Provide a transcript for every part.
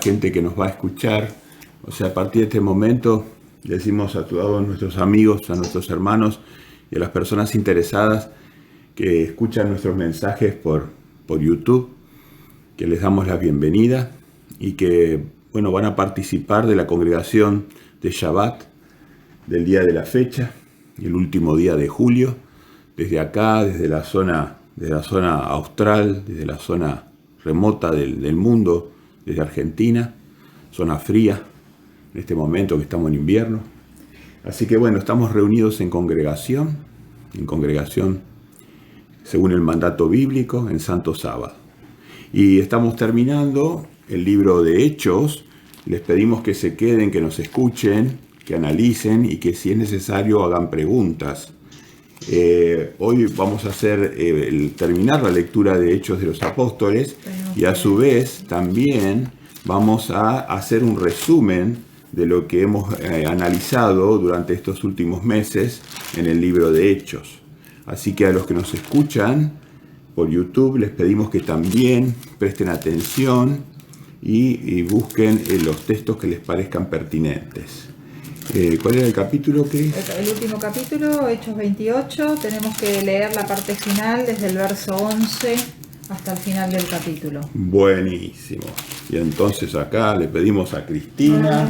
gente que nos va a escuchar. O sea, a partir de este momento decimos a todos nuestros amigos, a nuestros hermanos y a las personas interesadas que escuchan nuestros mensajes por YouTube, que les damos la bienvenida y que, bueno, van a participar de la congregación de Shabbat del día de la fecha, el último día de julio, desde acá, desde la zona austral, desde la zona remota del mundo, desde Argentina, zona fría, en este momento que estamos en invierno. Así que bueno, estamos reunidos en congregación según el mandato bíblico, en Santo Sábado. Y estamos terminando el libro de Hechos. Les pedimos que se queden, que nos escuchen, que analicen y que si es necesario hagan preguntas. Hoy vamos a terminar la lectura de Hechos de los Apóstoles y a su vez también vamos a hacer un resumen de lo que hemos analizado durante estos últimos meses en el libro de Hechos. Así que a los que nos escuchan por YouTube les pedimos que también presten atención y busquen los textos que les parezcan pertinentes. ¿Cuál era el capítulo, Cris? El último capítulo, Hechos 28, tenemos que leer la parte final desde el verso 11 hasta el final del capítulo. Buenísimo. Y entonces acá le pedimos a Cristina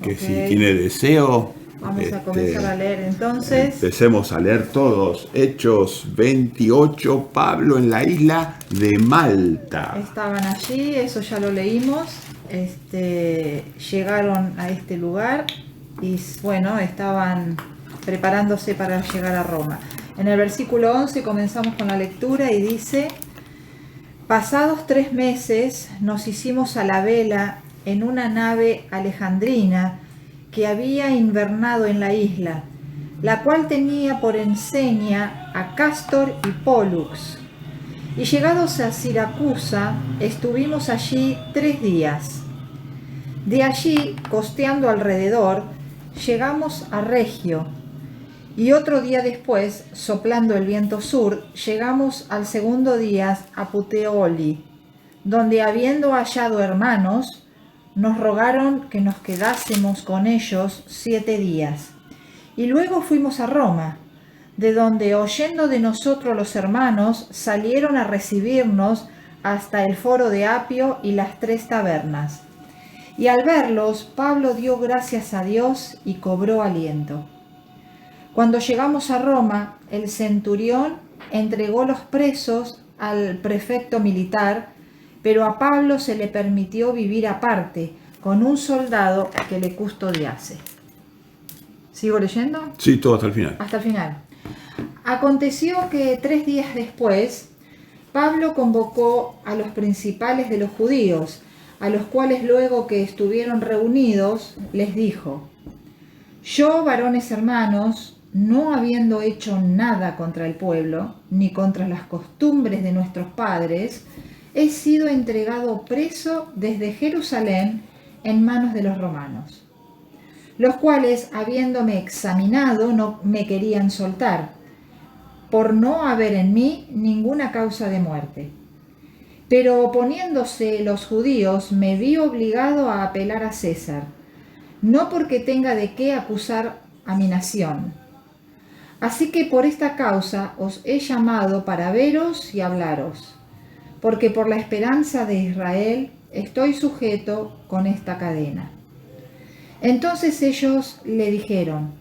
que si tiene deseo, vamos a comenzar a leer entonces. Empecemos a leer todos. Hechos 28, Pablo en la isla de Malta. Estaban allí, eso ya lo leímos. Llegaron a este lugar y bueno, estaban preparándose para llegar a Roma. En el versículo 11 comenzamos con la lectura y dice: pasados 3 meses nos hicimos a la vela en una nave alejandrina que había invernado en la isla, la cual tenía por enseña a Cástor y Pólux. Y llegados a Siracusa, estuvimos allí 3 días. De allí, costeando alrededor, llegamos a Regio, y otro día después, soplando el viento sur, llegamos al segundo día a Puteoli, donde habiendo hallado hermanos, nos rogaron que nos quedásemos con ellos 7 días. Y luego fuimos a Roma, de donde, oyendo de nosotros los hermanos, salieron a recibirnos hasta el foro de Apio y las 3 tabernas. Y al verlos, Pablo dio gracias a Dios y cobró aliento. Cuando llegamos a Roma, el centurión entregó los presos al prefecto militar, pero a Pablo se le permitió vivir aparte, con un soldado que le custodiase. ¿Sigo leyendo? Sí, todo hasta el final. Hasta el final. Aconteció que 3 días después, Pablo convocó a los principales de los judíos, a los cuales luego que estuvieron reunidos, les dijo: yo, varones hermanos, no habiendo hecho nada contra el pueblo, ni contra las costumbres de nuestros padres, he sido entregado preso desde Jerusalén en manos de los romanos, los cuales, habiéndome examinado, no me querían soltar, por no haber en mí ninguna causa de muerte. Pero oponiéndose los judíos, me vi obligado a apelar a César, no porque tenga de qué acusar a mi nación. Así que por esta causa os he llamado para veros y hablaros, porque por la esperanza de Israel estoy sujeto con esta cadena. Entonces ellos le dijeron: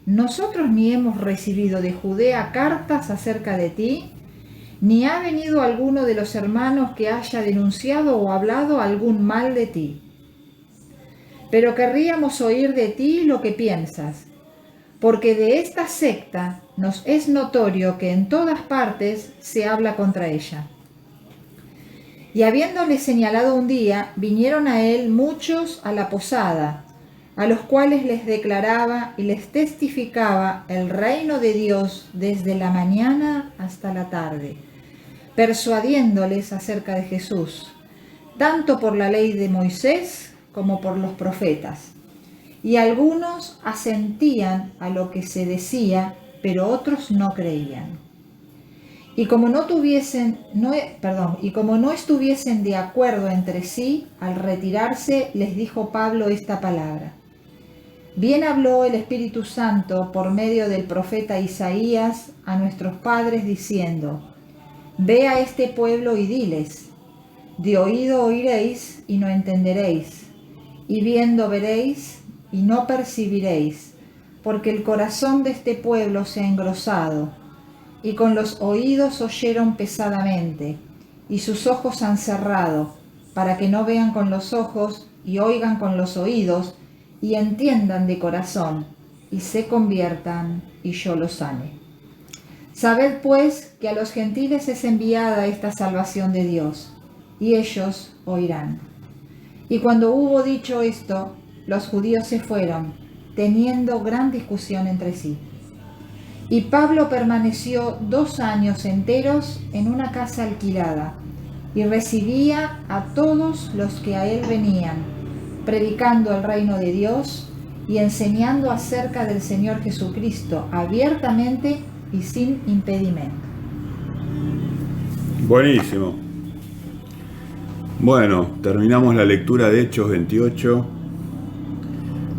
nosotros ni hemos recibido de Judea cartas acerca de ti, ni ha venido alguno de los hermanos que haya denunciado o hablado algún mal de ti. Pero querríamos oír de ti lo que piensas, porque de esta secta nos es notorio que en todas partes se habla contra ella. Y habiéndole señalado un día, vinieron a él muchos a la posada, a los cuales les declaraba y les testificaba el reino de Dios desde la mañana hasta la tarde, persuadiéndoles acerca de Jesús, tanto por la ley de Moisés como por los profetas. Y algunos asentían a lo que se decía, pero otros no creían. Y como no estuviesen de acuerdo entre sí, al retirarse les dijo Pablo esta palabra. Bien habló el Espíritu Santo por medio del profeta Isaías a nuestros padres diciendo: Ve a este pueblo y diles, de oído oiréis y no entenderéis, y viendo veréis y no percibiréis, porque el corazón de este pueblo se ha engrosado, y con los oídos oyeron pesadamente, y sus ojos han cerrado, para que no vean con los ojos, y oigan con los oídos, y entiendan de corazón, y se conviertan, y yo los sane. Sabed pues que a los gentiles es enviada esta salvación de Dios, y ellos oirán. Y cuando hubo dicho esto, los judíos se fueron, teniendo gran discusión entre sí. Y Pablo permaneció 2 años enteros en una casa alquilada, y recibía a todos los que a él venían, predicando el reino de Dios y enseñando acerca del Señor Jesucristo abiertamente y sin impedimento. Buenísimo. Bueno, terminamos la lectura de Hechos 28.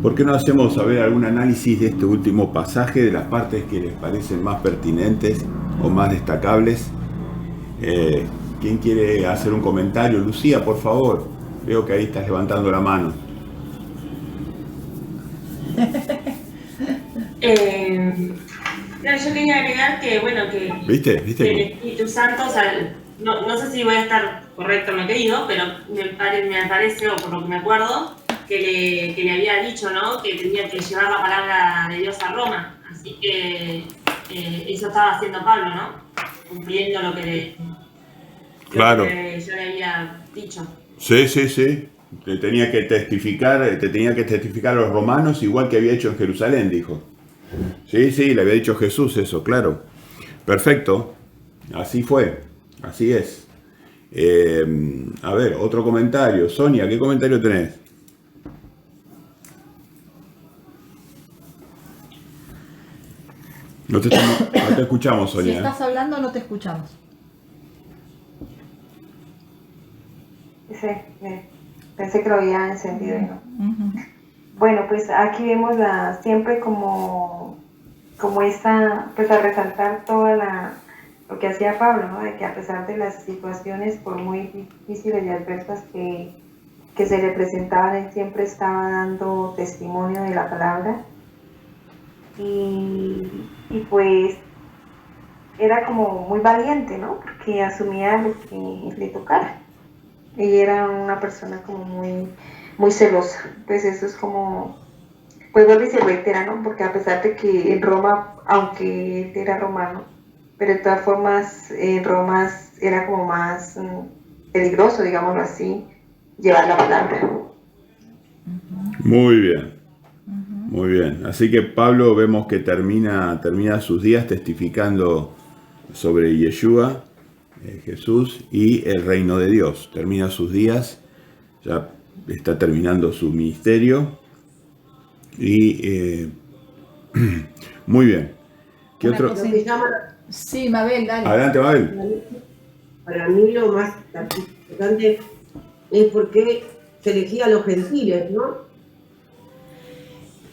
¿Por qué no hacemos algún análisis de este último pasaje, de las partes que les parecen más pertinentes o más destacables? ¿Quién quiere hacer un comentario? Lucía, por favor. Veo que ahí estás levantando la mano. No, yo quería agregar que, bueno, que ¿Viste? el Espíritu Santo, o sea, no sé si voy a estar correcto en lo que digo, pero me parece, o por lo que me acuerdo, que le había dicho, ¿no?, que tenía que llevar la palabra de Dios a Roma. Así que eso estaba haciendo Pablo, ¿no? Cumpliendo lo que Claro. yo le había dicho. Sí. Te tenía que testificar a los romanos, igual que había hecho en Jerusalén, dijo. Sí, le había dicho Jesús eso, claro. Perfecto. Así fue. Así es. A ver, otro comentario. Sonia, ¿qué comentario tenés? No te escuchamos, Sonia. Si estás hablando, no te escuchamos. Sí, pensé que lo había encendido y no. Bueno, pues aquí vemos siempre como esta, pues a resaltar lo que hacía Pablo, ¿no? De que a pesar de las situaciones, por muy difíciles y adversas que se le presentaban, él siempre estaba dando testimonio de la palabra. Y pues era como muy valiente, ¿no? Porque asumía lo que le tocara. Y era una persona como muy celosa. Pues eso es como, pues vuelve y se reitera, ¿no? Porque a pesar de que en Roma, aunque él era romano, pero de todas formas en Roma era como más peligroso, digámoslo así, llevar la palabra. Muy bien. Muy bien. Así que Pablo vemos que termina sus días testificando sobre Yeshua, Jesús y el reino de Dios. Termina sus días, ya está terminando su ministerio y muy bien. ¿Qué Una otro? cosa. Sí, Mabel, dale. Adelante, Mabel. Para mí lo más importante es por qué se elegía a los gentiles, ¿no?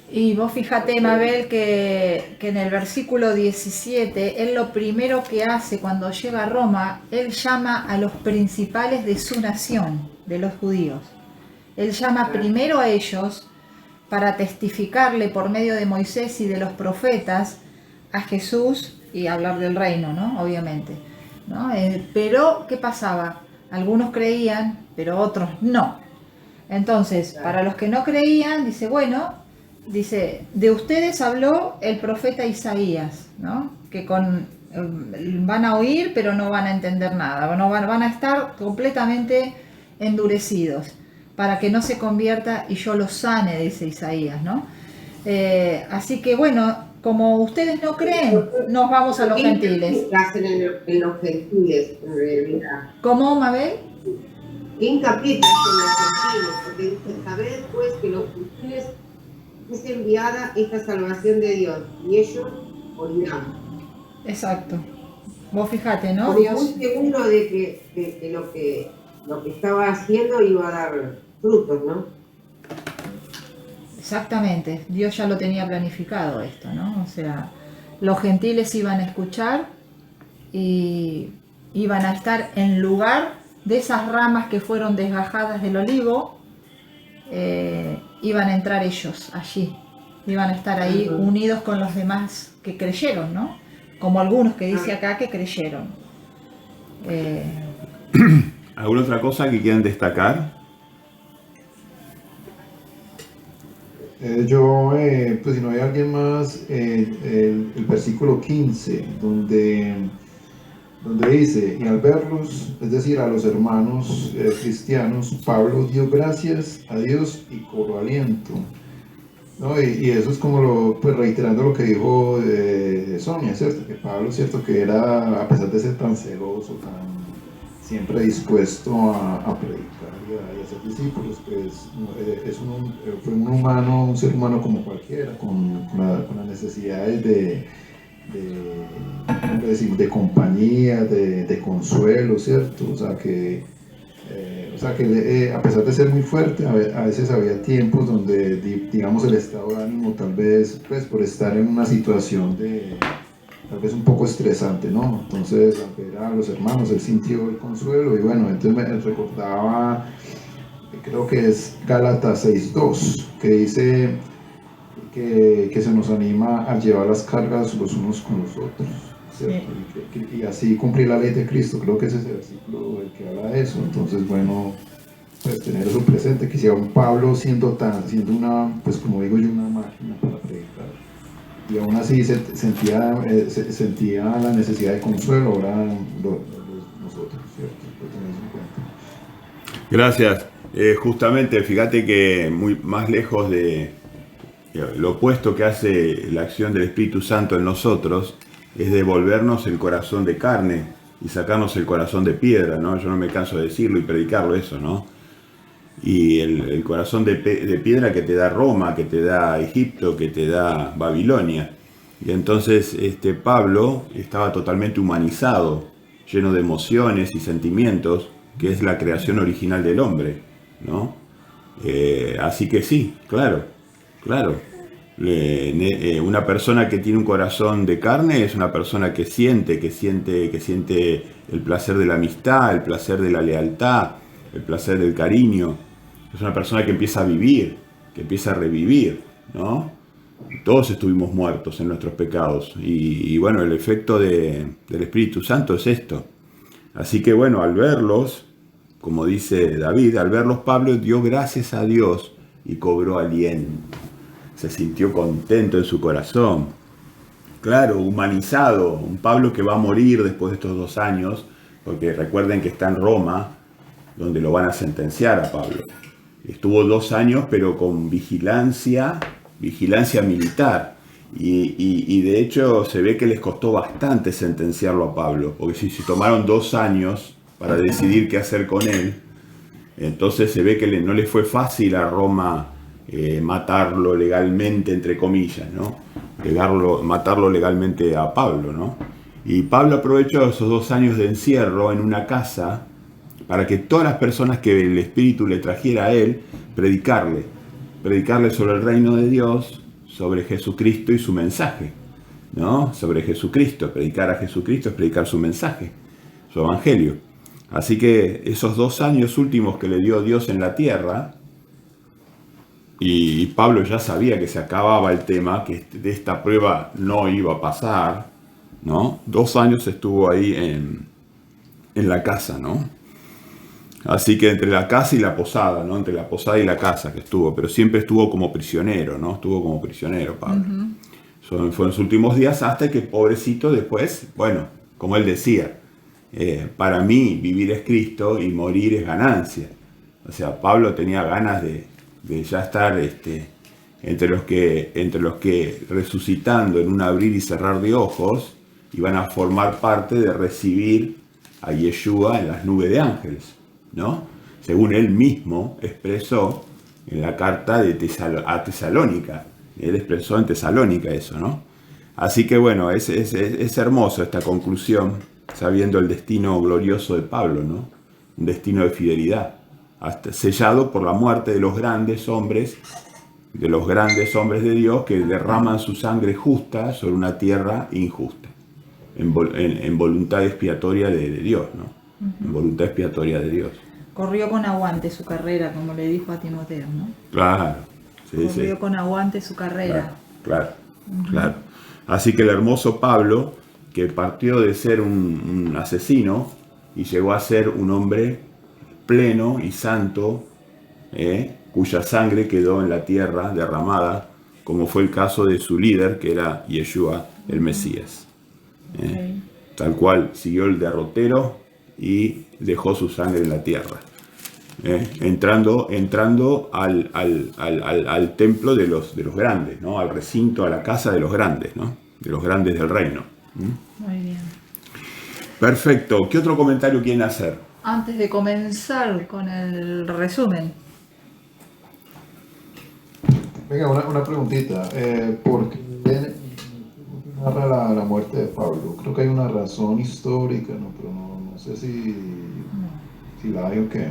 Y vos fíjate, Mabel, que en el versículo 17, él lo primero que hace cuando llega a Roma, él llama a los principales de su nación, de los judíos. Él llama primero a ellos para testificarle por medio de Moisés y de los profetas a Jesús y hablar del reino, ¿no? Obviamente, ¿no? Pero, ¿qué pasaba? Algunos creían, pero otros no. Entonces, para los que no creían, dice, de ustedes habló el profeta Isaías, ¿no? Que van a oír, pero no van a entender nada, van a estar completamente endurecidos, para que no se convierta y yo los sane, dice Isaías, ¿no? Así que como ustedes no creen, nos vamos a los gentiles. ¿Qué hacen en los gentiles, en realidad? ¿Cómo, Mabel? ¿Qué hincapié hacen en los gentiles? Porque dice, saber pues que los gentiles es enviada esta salvación de Dios y ellos oirán. Exacto. Vos fíjate, ¿no? Como Dios, muy seguro de que lo que estaba haciendo iba a dar frutos, ¿no? exactamente, Dios ya lo tenía planificado esto, ¿no? O sea, los gentiles iban a escuchar y iban a estar en lugar de esas ramas que fueron desgajadas del olivo, iban a entrar ellos allí, iban a estar ahí unidos con los demás que creyeron, ¿no? Como algunos que dice acá que creyeron. ¿Alguna otra cosa que quieran destacar? Pues si no hay alguien más, el versículo 15, donde dice, y al verlos, es decir, a los hermanos cristianos, Pablo dio gracias a Dios y cobró aliento. ¿No? Y eso es como pues reiterando lo que dijo Sonia, ¿cierto? Que Pablo, ¿cierto? Que era, a pesar de ser tan celoso, tan siempre dispuesto a predicar y a hacer discípulos, pues fue un humano, un ser humano como cualquiera, con las necesidades de compañía, de consuelo, ¿cierto? O sea que a pesar de ser muy fuerte, a veces había tiempos donde, digamos, el estado de ánimo tal vez, pues por estar en una situación tal vez un poco estresante, ¿no? Entonces, al ver a los hermanos, él sintió el consuelo y bueno, entonces me recordaba, creo que es Gálatas 6:2, que dice que se nos anima a llevar las cargas los unos con los otros, ¿cierto? Y así cumplir la ley de Cristo. Creo que ese es el versículo el que habla de eso. Entonces, bueno, pues tener eso presente, que si aún Pablo siendo una, pues como digo yo, una máquina para predicar, y aún así sentía la necesidad de consuelo, ahora nosotros, ¿cierto? Lo tenemos en cuenta. Gracias. Justamente, fíjate que más lejos de lo opuesto que hace la acción del Espíritu Santo en nosotros es devolvernos el corazón de carne y sacarnos el corazón de piedra, ¿no? Yo no me canso de decirlo y predicarlo eso, ¿no? Y el corazón de piedra que te da Roma, que te da Egipto, que te da Babilonia. Y entonces Pablo estaba totalmente humanizado, lleno de emociones y sentimientos, que es la creación original del hombre, ¿no? Así que sí, claro. Una persona que tiene un corazón de carne es una persona que siente el placer de la amistad, el placer de la lealtad, el placer del cariño. Es una persona que empieza a vivir, que empieza a revivir, ¿no? Todos estuvimos muertos en nuestros pecados y bueno, el efecto del Espíritu Santo es esto. Así que bueno, al verlos, como dice David, al verlos Pablo dio gracias a Dios y cobró aliento. Se sintió contento en su corazón. Claro, humanizado. Un Pablo que va a morir después de estos 2 años, porque recuerden que está en Roma, donde lo van a sentenciar a Pablo. Estuvo 2 años, pero con vigilancia militar. Y de hecho se ve que les costó bastante sentenciarlo a Pablo, porque si tomaron 2 años para decidir qué hacer con él, entonces se ve que no le fue fácil a Roma matarlo legalmente, entre comillas, ¿no? Matarlo legalmente a Pablo, ¿no? Y Pablo aprovechó esos 2 años de encierro en una casa para que todas las personas que el Espíritu le trajera a él, predicarle sobre el reino de Dios, sobre Jesucristo y su mensaje, ¿no? Sobre Jesucristo, predicar a Jesucristo es predicar su mensaje, su evangelio. Así que esos 2 años últimos que le dio Dios en la tierra, y Pablo ya sabía que se acababa el tema, que de esta prueba no iba a pasar, ¿no? 2 años estuvo ahí en la casa, ¿no? Así que entre la casa y la posada, ¿no? Entre la posada y la casa que estuvo, pero siempre estuvo como prisionero, ¿no? Estuvo como prisionero Pablo. Fueron sus últimos días hasta que, pobrecito, después, bueno, como él decía, para mí vivir es Cristo y morir es ganancia. O sea, Pablo tenía ganas de ya estar entre los que resucitando en un abrir y cerrar de ojos iban a formar parte de recibir a Yeshua en las nubes de ángeles, ¿no? Según él mismo expresó en la carta a Tesalónica. Él expresó en Tesalónica eso, ¿no? Así que bueno, es hermoso esta conclusión sabiendo el destino glorioso de Pablo, ¿no? Un destino de fidelidad, hasta sellado por la muerte de los grandes hombres de Dios que derraman su sangre justa sobre una tierra injusta, en voluntad expiatoria de Dios, ¿no? En voluntad expiatoria de Dios. Corrió con aguante su carrera, como le dijo a Timoteo, ¿no? Claro, sí, Corrió sí. con aguante su carrera. Claro, claro. Así que el hermoso Pablo, que partió de ser un asesino y llegó a ser un hombre pleno y santo, cuya sangre quedó en la tierra derramada, como fue el caso de su líder, que era Yeshua, el Mesías. Okay. Tal cual siguió el derrotero y dejó su sangre en la tierra. Entrando al templo de los grandes, ¿no? Al recinto, a la casa de los grandes, ¿no? De los grandes del reino. Muy bien. Perfecto. ¿Qué otro comentario quieren hacer? Antes de comenzar con el resumen. Venga, una preguntita. ¿Por qué narra la muerte de Pablo? Creo que hay una razón histórica, ¿no? Pero no sé si la hay o qué.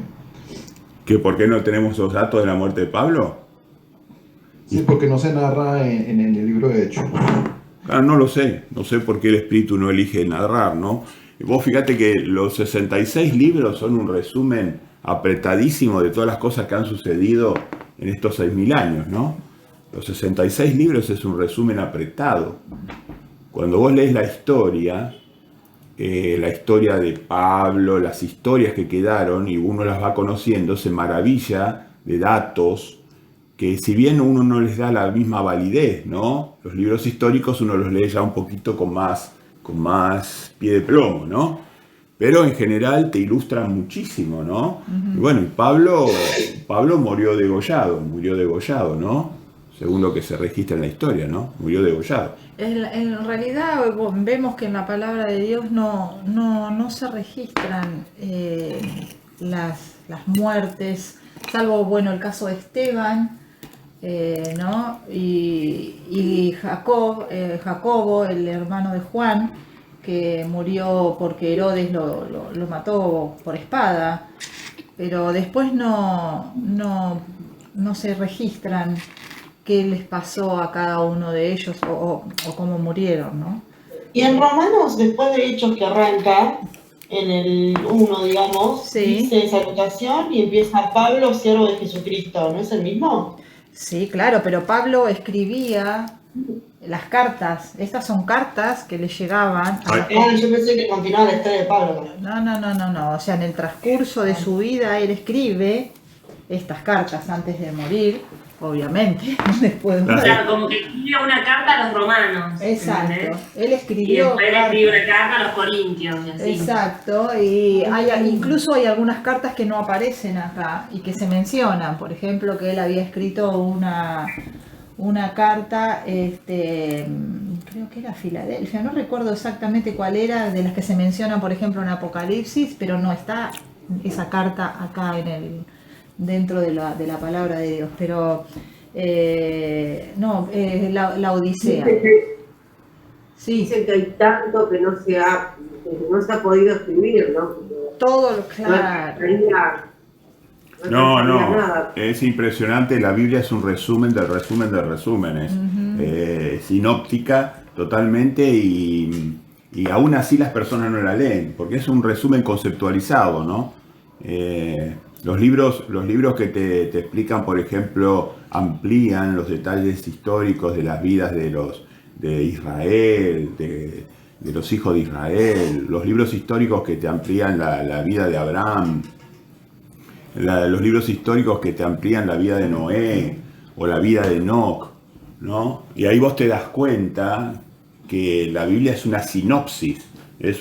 ¿Que por qué no tenemos los datos de la muerte de Pablo? Sí, porque no se narra en el libro de Hechos. Ah, no lo sé. No sé por qué el Espíritu no elige narrar, ¿no? Vos fíjate que los 66 libros son un resumen apretadísimo de todas las cosas que han sucedido en estos 6000 años, ¿no? Los 66 libros es un resumen apretado. Cuando vos lees la historia de Pablo, las historias que quedaron, y uno las va conociendo, se maravilla de datos que, si bien uno no les da la misma validez, ¿no? Los libros históricos uno los lee ya un poquito con más pie de plomo, ¿no? Pero en general te ilustran muchísimo, ¿no? Y bueno, y Pablo murió degollado, ¿no? Según lo que se registra en la historia, ¿no? Murió degollado. En realidad vemos que en la palabra de Dios no se registran las muertes, salvo, bueno, el caso de Esteban, ¿no? Y Jacobo, el hermano de Juan, que murió porque Herodes lo mató por espada, pero después no se registran qué les pasó a cada uno de ellos o cómo murieron, ¿no? Y en Romanos, después de Hechos que arranca, en el 1, digamos, Sí. dice salutación y empieza Pablo, siervo de Jesucristo, ¿no es el mismo? Sí, claro, pero Pablo escribía las cartas. Estas son cartas que le llegaban a... Yo pensé que continuaba la historia de Pablo. No. O sea, en el transcurso de su vida él escribe estas cartas antes de morir, obviamente. Después de O sea, como que escribió una carta a los romanos. Exacto. ¿entendés? Él Y escribió después le escribió una carta a los corintios. Y así. Exacto, y incluso hay algunas cartas que no aparecen acá y que se mencionan. Por ejemplo, que él había escrito una carta, creo que era a Filadelfia, no recuerdo exactamente cuál era, de las que se mencionan, por ejemplo, en Apocalipsis, pero no está esa carta acá dentro de la palabra de Dios. Pero la Odisea. Sí, Dicen que hay tanto que no se ha podido escribir, ¿no? todo lo claro. No, nada. es impresionante. La Biblia es un resumen del resumen de resúmenes. Sinóptica totalmente, y aún así las personas no la leen, porque es un resumen conceptualizado, ¿no? Los libros que te explican, por ejemplo, amplían los detalles históricos de las vidas de Israel, de los hijos de Israel, los libros históricos que te amplían la vida de Abraham, los libros históricos que te amplían la vida de Noé o la vida de Enoc, ¿no? Y ahí vos te das cuenta que la Biblia es una sinopsis, es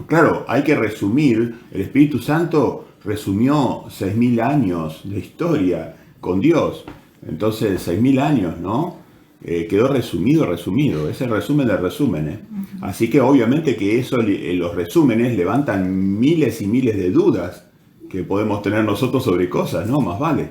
claro, hay que resumir. El Espíritu Santo resumió 6000 años de historia con Dios, entonces 6000 años, ¿no? Quedó resumido, es el resumen del resumen, Así que obviamente que los resúmenes levantan miles y miles de dudas que podemos tener nosotros sobre cosas, ¿no? Más vale.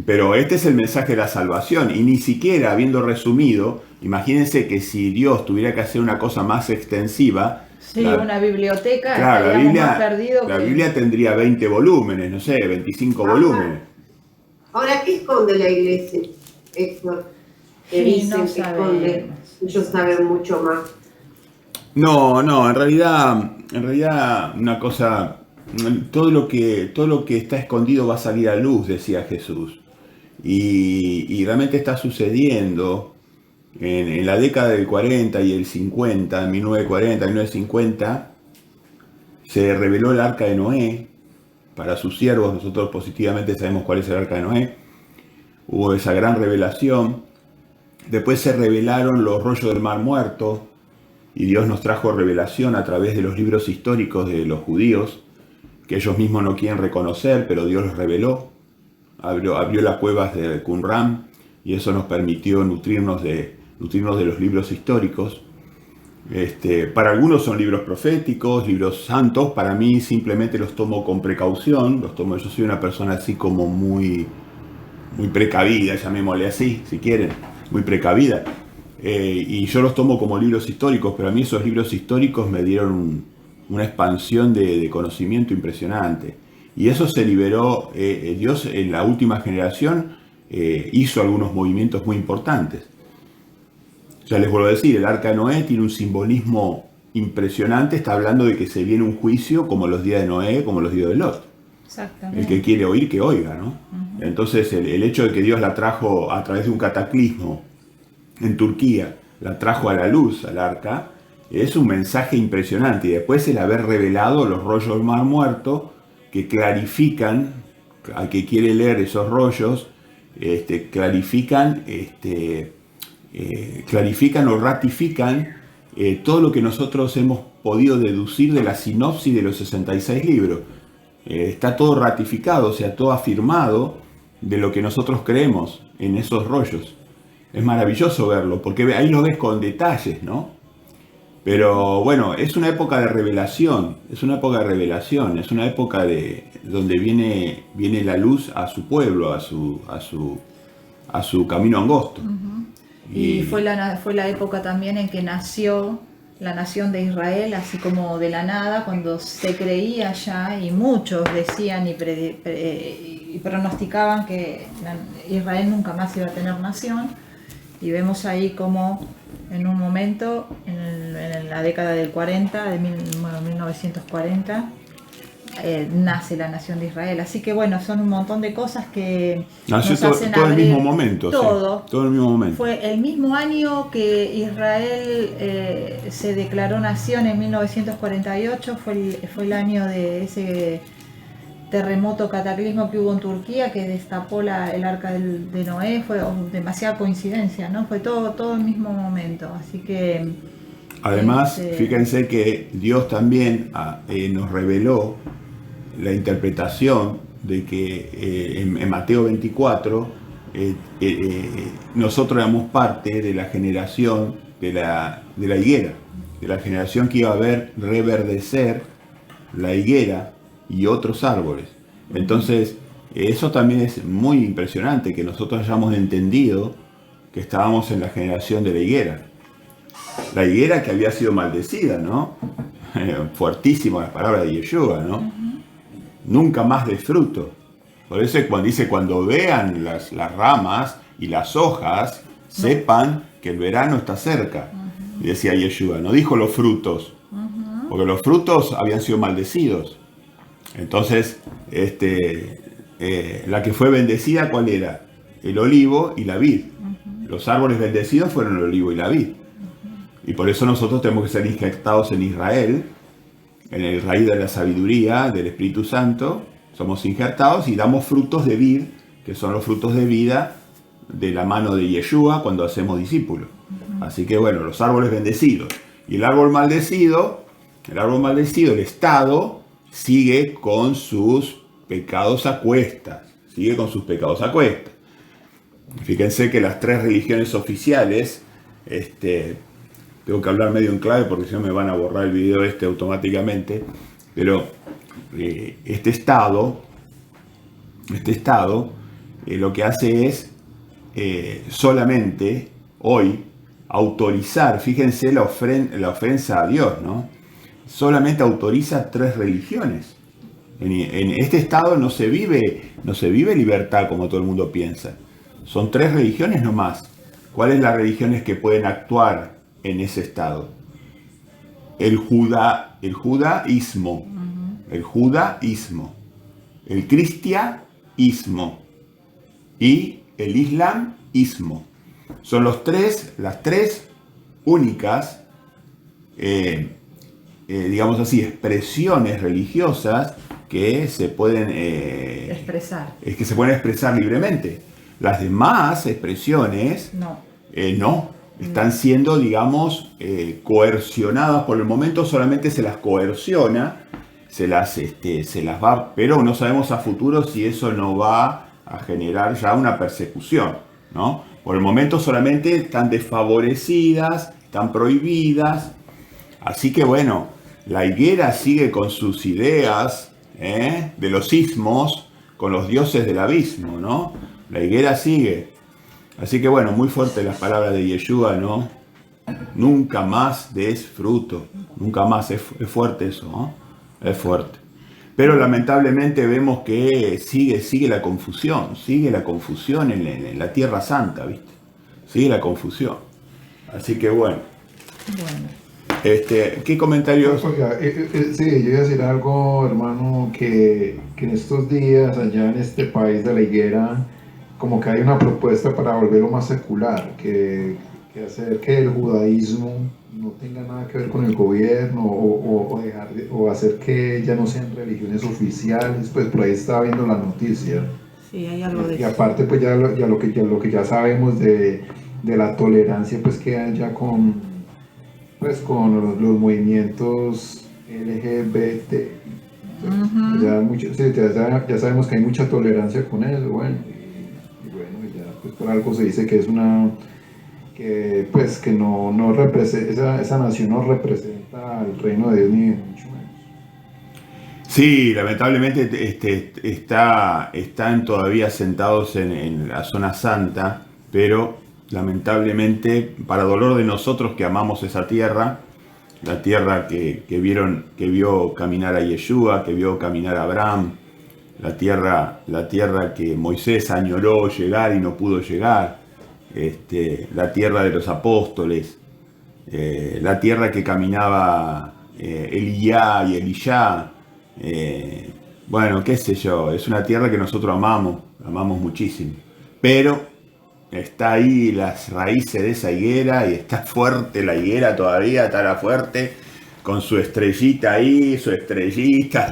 Pero este es el mensaje de la salvación, y ni siquiera habiendo resumido, imagínense que si Dios tuviera que hacer una cosa más extensiva, Sí, una biblioteca, Claro, estaríamos más perdidos la que... Biblia tendría 20 volúmenes, no sé, 25 volúmenes. Ahora, ¿qué esconde la iglesia, Héctor? Que Sí, dicen no que esconde, sabemos. ellos saben mucho más. No, en realidad una cosa, todo lo que está escondido va a salir a luz, decía Jesús. Y realmente está sucediendo en la década del 40 y el 50, en 1940, 1950, se reveló el arca de Noé para sus siervos. Nosotros positivamente sabemos cuál es el arca de Noé. Hubo esa gran revelación. Después se revelaron los rollos del Mar Muerto, y Dios nos trajo revelación a través de los libros históricos de los judíos, que ellos mismos no quieren reconocer, pero Dios los reveló. Abrió las cuevas de Qumran, y eso nos permitió nutrirnos de los libros históricos. Para algunos son libros proféticos, libros santos. Para mí simplemente los tomo con precaución. Yo soy una persona así como muy precavida, llamémosle así, si quieren, muy precavida. Y yo los tomo como libros históricos, pero a mí esos libros históricos me dieron una expansión de conocimiento impresionante. Y eso se liberó, Dios en la última generación hizo algunos movimientos muy importantes. Ya les vuelvo a decir, el arca de Noé tiene un simbolismo impresionante, está hablando de que se viene un juicio como los días de Noé, como los días de Lot. Exactamente. El que quiere oír, que oiga, ¿no? Uh-huh. Entonces el hecho de que Dios la trajo a través de un cataclismo en Turquía, la trajo a la luz al arca, es un mensaje impresionante. Y después el haber revelado los rollos del Mar Muerto, que clarifican, al que quiere leer esos rollos, clarifican o ratifican todo lo que nosotros hemos podido deducir de la sinopsis de los 66 libros. Está todo ratificado, o sea, todo afirmado de lo que nosotros creemos en esos rollos. Es maravilloso verlo, porque ahí lo ves con detalles, ¿no? Pero bueno, es una época de revelación, es una época donde viene la luz a su pueblo, a su camino angosto. Uh-huh. Y fue la época también en que nació la nación de Israel, así como de la nada, cuando se creía ya, y muchos decían y pronosticaban que Israel nunca más iba a tener nación. Y vemos ahí como en un momento, en la década del 40, 1940, nace la nación de Israel. Así que bueno, son un montón de cosas que nació nos hacen todo abrir el mismo momento. todo. Sí, todo el mismo momento. Fue el mismo año que Israel se declaró nación, en 1948, fue el año de ese terremoto cataclismo que hubo en Turquía, que destapó el arca de Noé. Fue demasiada coincidencia, ¿no? Fue todo el mismo momento, así que... Además, fíjense que Dios también nos reveló la interpretación de que en Mateo 24 nosotros éramos parte de la generación de la higuera, de la generación que iba a ver reverdecer la higuera y otros árboles. Entonces, eso también es muy impresionante, que nosotros hayamos entendido que estábamos en la generación de la higuera. La higuera que había sido maldecida, ¿no? Fuertísima la palabra de Yeshua, ¿no? Uh-huh. Nunca más de fruto. Por eso cuando vean las ramas y las hojas, sepan que el verano está cerca. Uh-huh. Decía Yeshua, no dijo los frutos, uh-huh, porque los frutos habían sido maldecidos. Entonces, la que fue bendecida, ¿cuál era? El olivo y la vid. Uh-huh. Los árboles bendecidos fueron el olivo y la vid. Y por eso nosotros tenemos que ser injertados en Israel, en el raíz de la sabiduría del Espíritu Santo. Somos injertados y damos frutos de vid, que son los frutos de vida de la mano de Yeshua cuando hacemos discípulos. Uh-huh. Así que bueno, los árboles bendecidos. Y el árbol maldecido, el Estado, sigue con sus pecados a cuestas. Fíjense que las tres religiones oficiales, tengo que hablar medio en clave porque si no me van a borrar el video automáticamente, pero este estado lo que hace es solamente hoy autorizar, fíjense la ofensa a Dios, ¿no? solamente autoriza 3 religiones. En este estado no se vive libertad como todo el mundo piensa. Son 3 religiones nomás. ¿Cuáles las religiones que pueden actuar en ese estado? El judaísmo, el cristianismo y el islamismo. Son las tres únicas, digamos así, expresiones religiosas que se pueden expresar libremente. Las demás expresiones no están siendo, digamos, coercionadas. Por el momento solamente se las coerciona, se las va, pero no sabemos a futuro si eso no va a generar ya una persecución, ¿no? Por el momento solamente están desfavorecidas, están prohibidas. Así que bueno, la higuera sigue con sus ideas de los ismos, con los dioses del abismo, ¿no? La higuera sigue. Así que bueno, muy fuerte las palabras de Yeshua, ¿no? Nunca más des fruto. Nunca más. Es fuerte eso, ¿no? Es fuerte. Pero lamentablemente vemos que sigue la confusión. Sigue la confusión en la Tierra Santa, ¿viste? Sigue la confusión. Así que bueno. ¿Qué comentarios? Sí, yo iba a decir algo, hermano, que en estos días, allá en este país de la higuera, como que hay una propuesta para volverlo más secular, que hacer que el judaísmo no tenga nada que ver con el gobierno o hacer que ya no sean religiones oficiales. Pues por ahí estaba viendo la noticia. Sí, hay algo de eso. Y aparte pues ya lo que ya sabemos de la tolerancia pues que hay ya con los movimientos LGBT. Ya sabemos que hay mucha tolerancia con eso. Bueno, y ya pues por algo se dice que es que no representa, esa nación no representa al reino de Dios ni mucho menos. Sí, lamentablemente están todavía sentados en la zona santa, pero lamentablemente, para dolor de nosotros que amamos esa tierra, la tierra que vio caminar a Yeshua, que vio caminar a Abraham, la tierra que Moisés añoró llegar y no pudo llegar, la tierra de los apóstoles, la tierra que caminaba Elías y Elisha, bueno, qué sé yo, es una tierra que nosotros amamos muchísimo, pero está ahí las raíces de esa higuera y está fuerte la higuera todavía, está fuerte, con su estrellita ahí,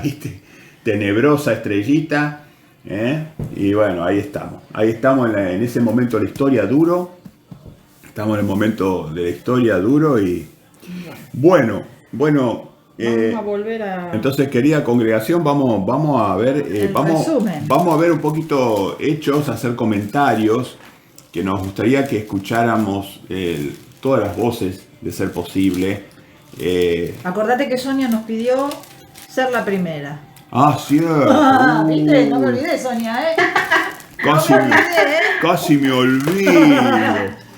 ¿viste? Tenebrosa estrellita, y bueno, ahí estamos en ese momento de la historia duro, estamos en el momento de la historia duro y bueno, vamos a volver a... Entonces, querida congregación, vamos a ver, vamos a ver un poquito hechos, hacer comentarios, que nos gustaría que escucháramos todas las voces, de ser posible. Acordate que Sonia nos pidió ser la primera. Ah, cierto. ¿Viste? No me olvidé, Sonia, Casi me olvido.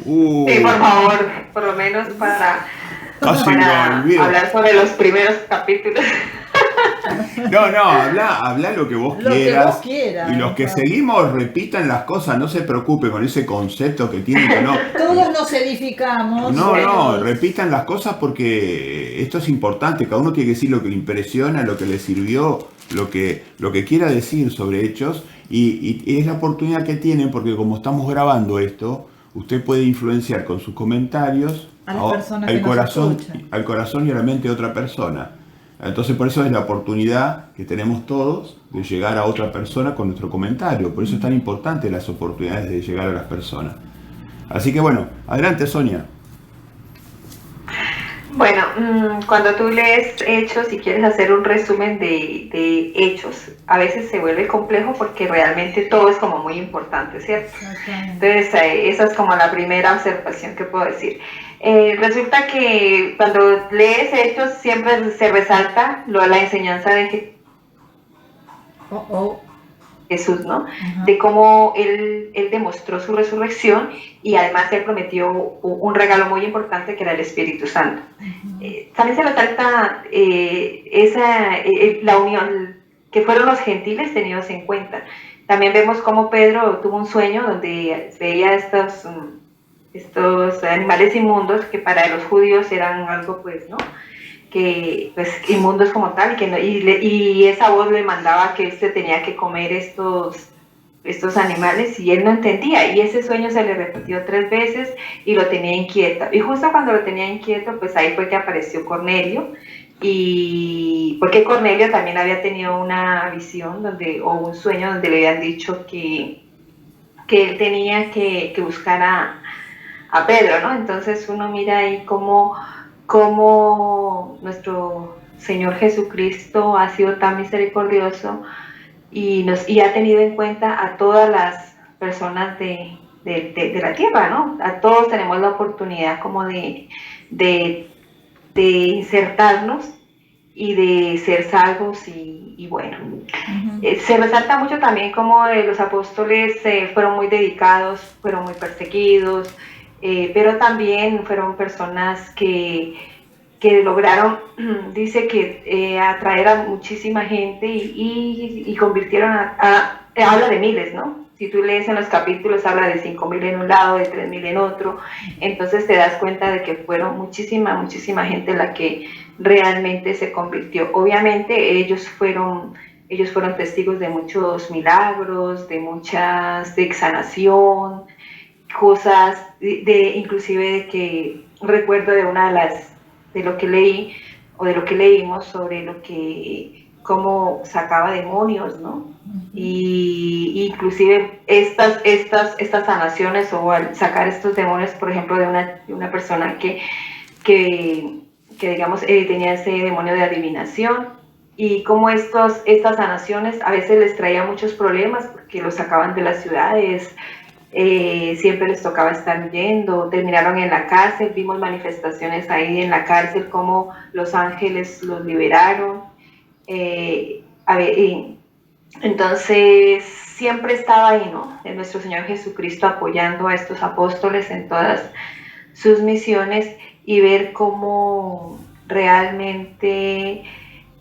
Sí, por favor, por lo menos para hablar sobre los primeros capítulos. No, habla lo que vos quieras. Y los que seguimos repitan las cosas, no se preocupen con ese concepto que tienen que no. Todos nos edificamos. No, repitan las cosas porque esto es importante. Cada uno tiene que decir lo que le impresiona, lo que le sirvió, lo que quiera decir sobre hechos. Y es la oportunidad que tienen porque como estamos grabando esto, usted puede influenciar con sus comentarios al corazón y a la mente de otra persona. Entonces por eso es la oportunidad que tenemos todos de llegar a otra persona con nuestro comentario. Por eso es tan importante las oportunidades de llegar a las personas. Así que bueno, adelante Sonia. Bueno, cuando tú lees Hechos y quieres hacer un resumen de Hechos, a veces se vuelve complejo porque realmente todo es como muy importante, ¿cierto? Entonces esa es como la primera observación que puedo decir. Resulta que cuando lees Hechos siempre se resalta la enseñanza de Jesús. Jesús, ¿no? Ajá. De cómo él demostró su resurrección y además él prometió un regalo muy importante que era el Espíritu Santo. También se resalta la unión que fueron los gentiles tenidos en cuenta. También vemos cómo Pedro tuvo un sueño donde veía estos animales inmundos que para los judíos eran algo, pues, ¿no? Que pues inmundos como tal, que no, y esa voz le mandaba que él se tenía que comer estos animales y él no entendía, y ese sueño se le repitió 3 veces y lo tenía inquieto, y justo cuando lo tenía inquieto, pues ahí fue que apareció Cornelio, y porque Cornelio también había tenido una visión o un sueño donde le habían dicho que él tenía que buscar a Pedro, ¿no? Entonces uno mira ahí cómo nuestro Señor Jesucristo ha sido tan misericordioso y ha tenido en cuenta a todas las personas de la tierra, ¿no? A todos tenemos la oportunidad como de insertarnos y de ser salvos y bueno. Se resalta mucho también como los apóstoles fueron muy dedicados, fueron muy perseguidos, pero también fueron personas que lograron, dice que atraer a muchísima gente y convirtieron habla de miles, ¿no? Si tú lees en los capítulos, habla de 5.000 en un lado, de 3.000 en otro, entonces te das cuenta de que fueron muchísima gente la que realmente se convirtió. Obviamente ellos fueron testigos de muchos milagros, de sanación, cosas, inclusive de que recuerdo de lo que leí o de lo que leímos sobre cómo sacaba demonios, ¿no? Y inclusive estas sanaciones o al sacar estos demonios, por ejemplo, de una persona que digamos tenía ese demonio de adivinación, y cómo estas sanaciones a veces les traía muchos problemas porque los sacaban de las ciudades, siempre les tocaba estar huyendo, terminaron en la cárcel, vimos manifestaciones ahí en la cárcel, como los ángeles los liberaron. Entonces siempre estaba ahí, ¿no? Nuestro Señor Jesucristo apoyando a estos apóstoles en todas sus misiones, y ver cómo realmente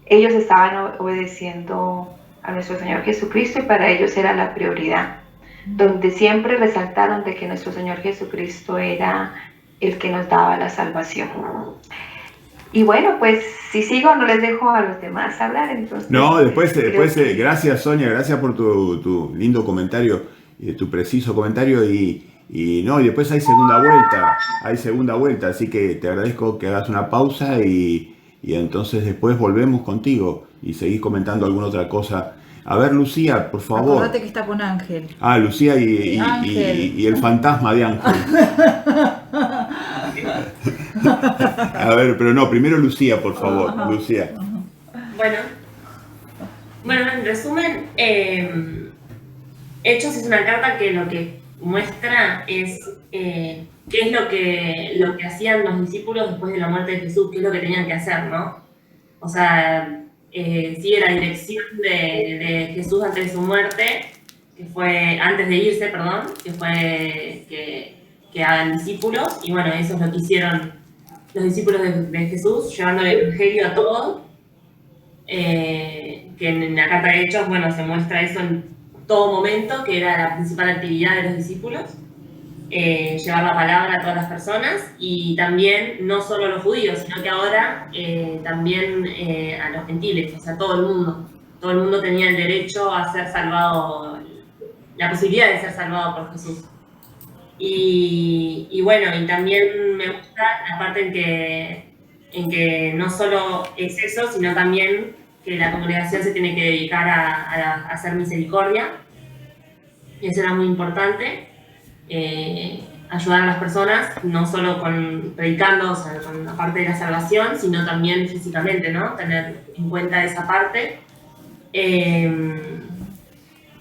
ellos estaban obedeciendo a nuestro Señor Jesucristo y para ellos era la prioridad, donde siempre resaltaron de que nuestro Señor Jesucristo era el que nos daba la salvación. Y bueno, pues si sigo no les dejo a los demás hablar, entonces... No, después gracias Sonia, gracias por tu lindo comentario, tu preciso comentario, y después hay segunda vuelta, así que te agradezco que hagas una pausa y entonces después volvemos contigo y seguís comentando alguna otra cosa. A ver, Lucía, por favor. Acordate que está con Ángel. Ah, Lucía y el fantasma de Ángel. A ver, pero no, primero Lucía, por favor. Ajá. Lucía. Bueno, en resumen, Hechos es una carta que lo que muestra es qué es lo que hacían los discípulos después de la muerte de Jesús, qué es lo que tenían que hacer, ¿no? O sea, sigue la dirección de Jesús antes de su muerte, antes de irse, perdón, que fue que hagan discípulos, y bueno, eso es lo que hicieron los discípulos de Jesús, llevando el evangelio a todos, que en la carta de Hechos, bueno, se muestra eso en todo momento, que era la principal actividad de los discípulos, llevar la palabra a todas las personas, y también no solo a los judíos, sino que ahora también a los gentiles, o sea, todo el mundo tenía el derecho a ser salvado, la posibilidad de ser salvado por Jesús. Y bueno, y también me gusta la parte en que no solo es eso, sino también que la congregación se tiene que dedicar a hacer misericordia, y eso era muy importante. Ayudar a las personas, no solo predicando, o sea, con la parte de la salvación, sino también físicamente, ¿no? Tener en cuenta esa parte.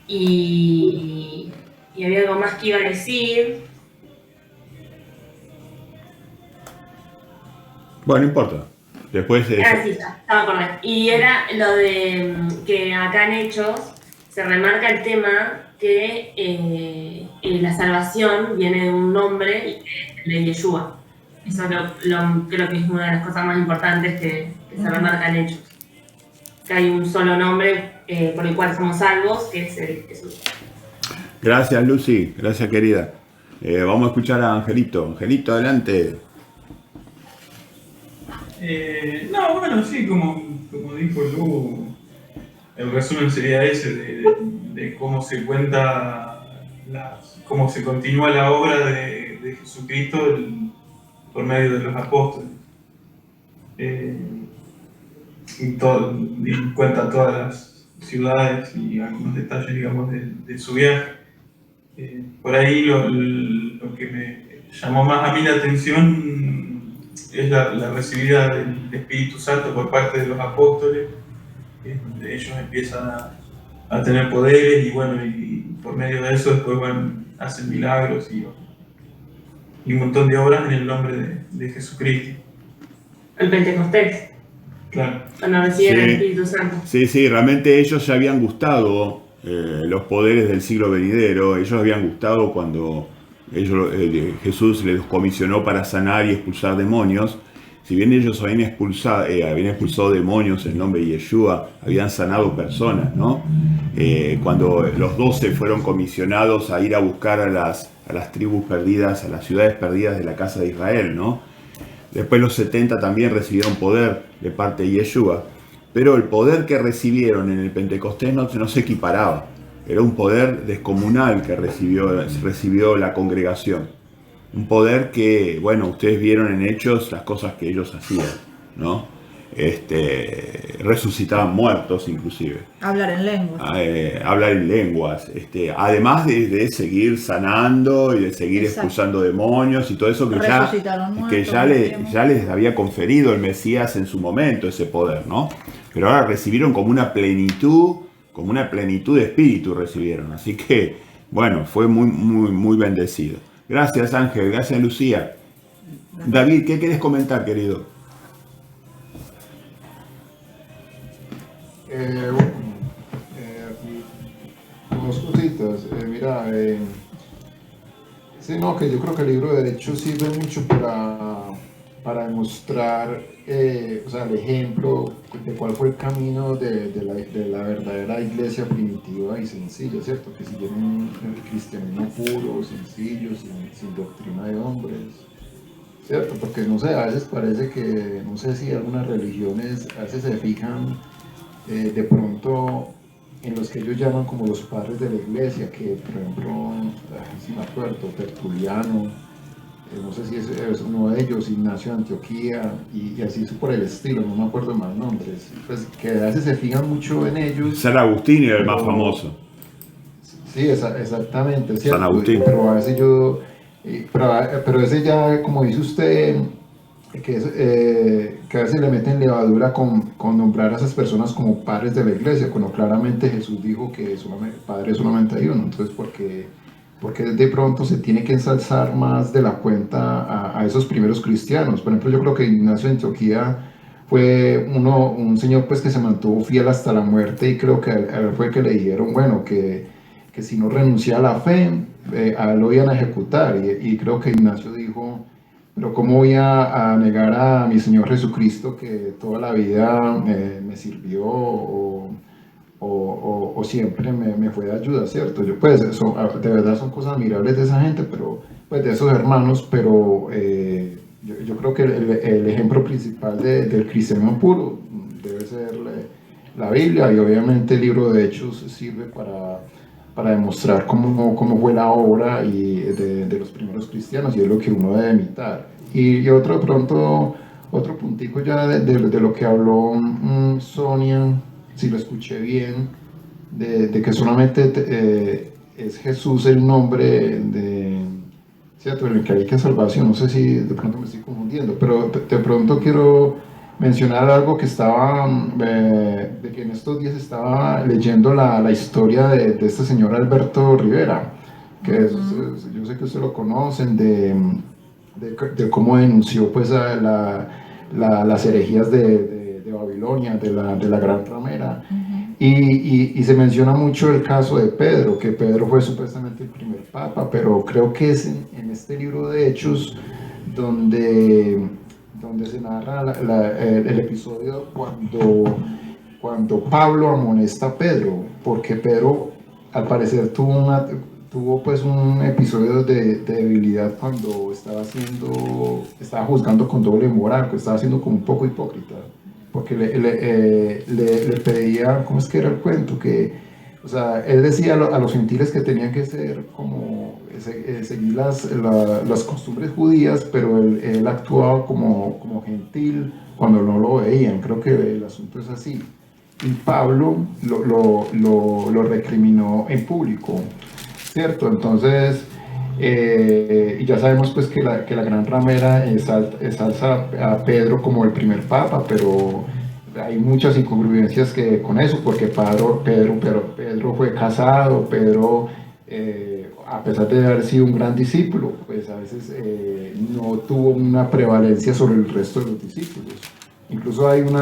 Y había algo más que iba a decir. Bueno, no importa. Después sí, ya me acordé. Y era lo de que acá en Hechos se remarca el tema que la salvación viene de un nombre y que es el de Yeshua. Eso creo que es una de las cosas más importantes que se remarcan en Hechos. Que hay un solo nombre por el cual somos salvos, que es el Jesús. Gracias, Lucy. Gracias, querida. Vamos a escuchar a Angelito. Angelito, adelante. No, bueno, sí, como dijo Lu, el resumen sería ese de cómo se cuenta, cómo se continúa la obra de Jesucristo por medio de los apóstoles. Y cuenta todas las ciudades y algunos detalles, digamos, de su viaje. Por ahí lo que me llamó más a mí la atención es la recibida del Espíritu Santo por parte de los apóstoles, donde ellos empiezan a tener poderes y bueno, y por medio de eso después hacen milagros y un montón de obras en el nombre de Jesucristo. El Pentecostés, Claro. cuando reciben el Espíritu Santo. Sí, realmente ellos ya habían gustado los poderes del siglo venidero. Ellos habían gustado cuando Jesús les comisionó para sanar y expulsar demonios. Si bien ellos habían expulsado demonios en nombre de Yeshua, habían sanado personas, ¿no? Cuando los 12 fueron comisionados a ir a buscar a las tribus perdidas, a las ciudades perdidas de la casa de Israel, ¿no? Después los 70 también recibieron poder de parte de Yeshua, pero el poder que recibieron en el Pentecostés no se equiparaba. Era un poder descomunal que recibió la congregación. Un poder que, bueno, ustedes vieron en Hechos las cosas que ellos hacían, ¿no? Resucitaban muertos inclusive. Hablar en lenguas. Hablar en lenguas. Además de seguir sanando y de seguir expulsando demonios y todo eso que ya les había conferido el Mesías en su momento, ese poder, ¿no? Pero ahora recibieron como una plenitud de espíritu recibieron. Así que, bueno, fue muy, muy, muy bendecido. Gracias, Ángel. Gracias, Lucía. David, ¿qué querés comentar, querido? Dos cositas. Sí, no, que yo creo que el libro de Hechos sirve mucho para demostrar, o sea, el ejemplo de cuál fue el camino de la verdadera iglesia primitiva y sencilla, ¿cierto? Que siguieron el cristianismo puro, sencillo, sin doctrina de hombres, ¿cierto? Porque, no sé, a veces parece que, no sé si algunas religiones a veces se fijan de pronto en los que ellos llaman como los padres de la iglesia, que por ejemplo, si me acuerdo, Tertuliano, no sé si es uno de ellos, Ignacio de Antioquía, y así por el estilo, no me acuerdo más nombres, pues que a veces se fijan mucho en ellos. San Agustín era el más famoso. Sí, exactamente, ¿cierto? San Agustín. Pero a veces pero ese ya, como dice usted, que a veces le meten levadura con nombrar a esas personas como padres de la iglesia, cuando claramente Jesús dijo que padre solamente hay uno. Entonces, porque de pronto se tiene que ensalzar más de la cuenta a esos primeros cristianos? Por ejemplo, yo creo que Ignacio de Antioquía fue un señor pues que se mantuvo fiel hasta la muerte, y creo que a él fue que le dijeron, bueno, que si no renuncia a la fe, a él lo iban a ejecutar, y creo que Ignacio dijo: pero ¿cómo voy a negar a mi Señor Jesucristo, que toda la vida me sirvió o siempre me fue de ayuda, ¿cierto? De verdad son cosas admirables de esa gente, pero pues de esos hermanos, pero yo creo que el ejemplo principal del cristianismo puro debe ser la Biblia, y obviamente el libro de Hechos sirve para demostrar cómo fue la obra de los primeros cristianos, y es lo que uno debe imitar. Y otro puntico ya de lo que habló Sonia, si lo escuché bien, de que solamente es Jesús el nombre ¿cierto?, en el que hay que salvación. No sé si de pronto me estoy confundiendo, pero de pronto quiero mencionar algo que de que en estos días estaba leyendo la historia de este señor Alberto Rivera, que yo sé que ustedes lo conocen, de cómo denunció pues las herejías de Babilonia, de la gran ramera. Y se menciona mucho el caso de Pedro, que Pedro fue supuestamente el primer papa, pero creo que es en este libro de Hechos donde se narra el episodio cuando Pablo amonesta a Pedro, porque Pedro al parecer tuvo pues un episodio de debilidad cuando estaba juzgando con doble moral, que estaba siendo como un poco hipócrita, porque le pedía, ¿cómo es que era el cuento? O sea, él decía a los gentiles que tenían que ser como seguir las costumbres judías, pero él actuaba como gentil cuando no lo veían. Creo que el asunto es así. Y Pablo lo recriminó en público, ¿cierto? Entonces, y ya sabemos pues que la gran ramera ensalza a Pedro como el primer papa, pero hay muchas incongruencias con eso, porque Pedro fue casado, Pedro, a pesar de haber sido un gran discípulo, pues a veces no tuvo una prevalencia sobre el resto de los discípulos. Incluso hay un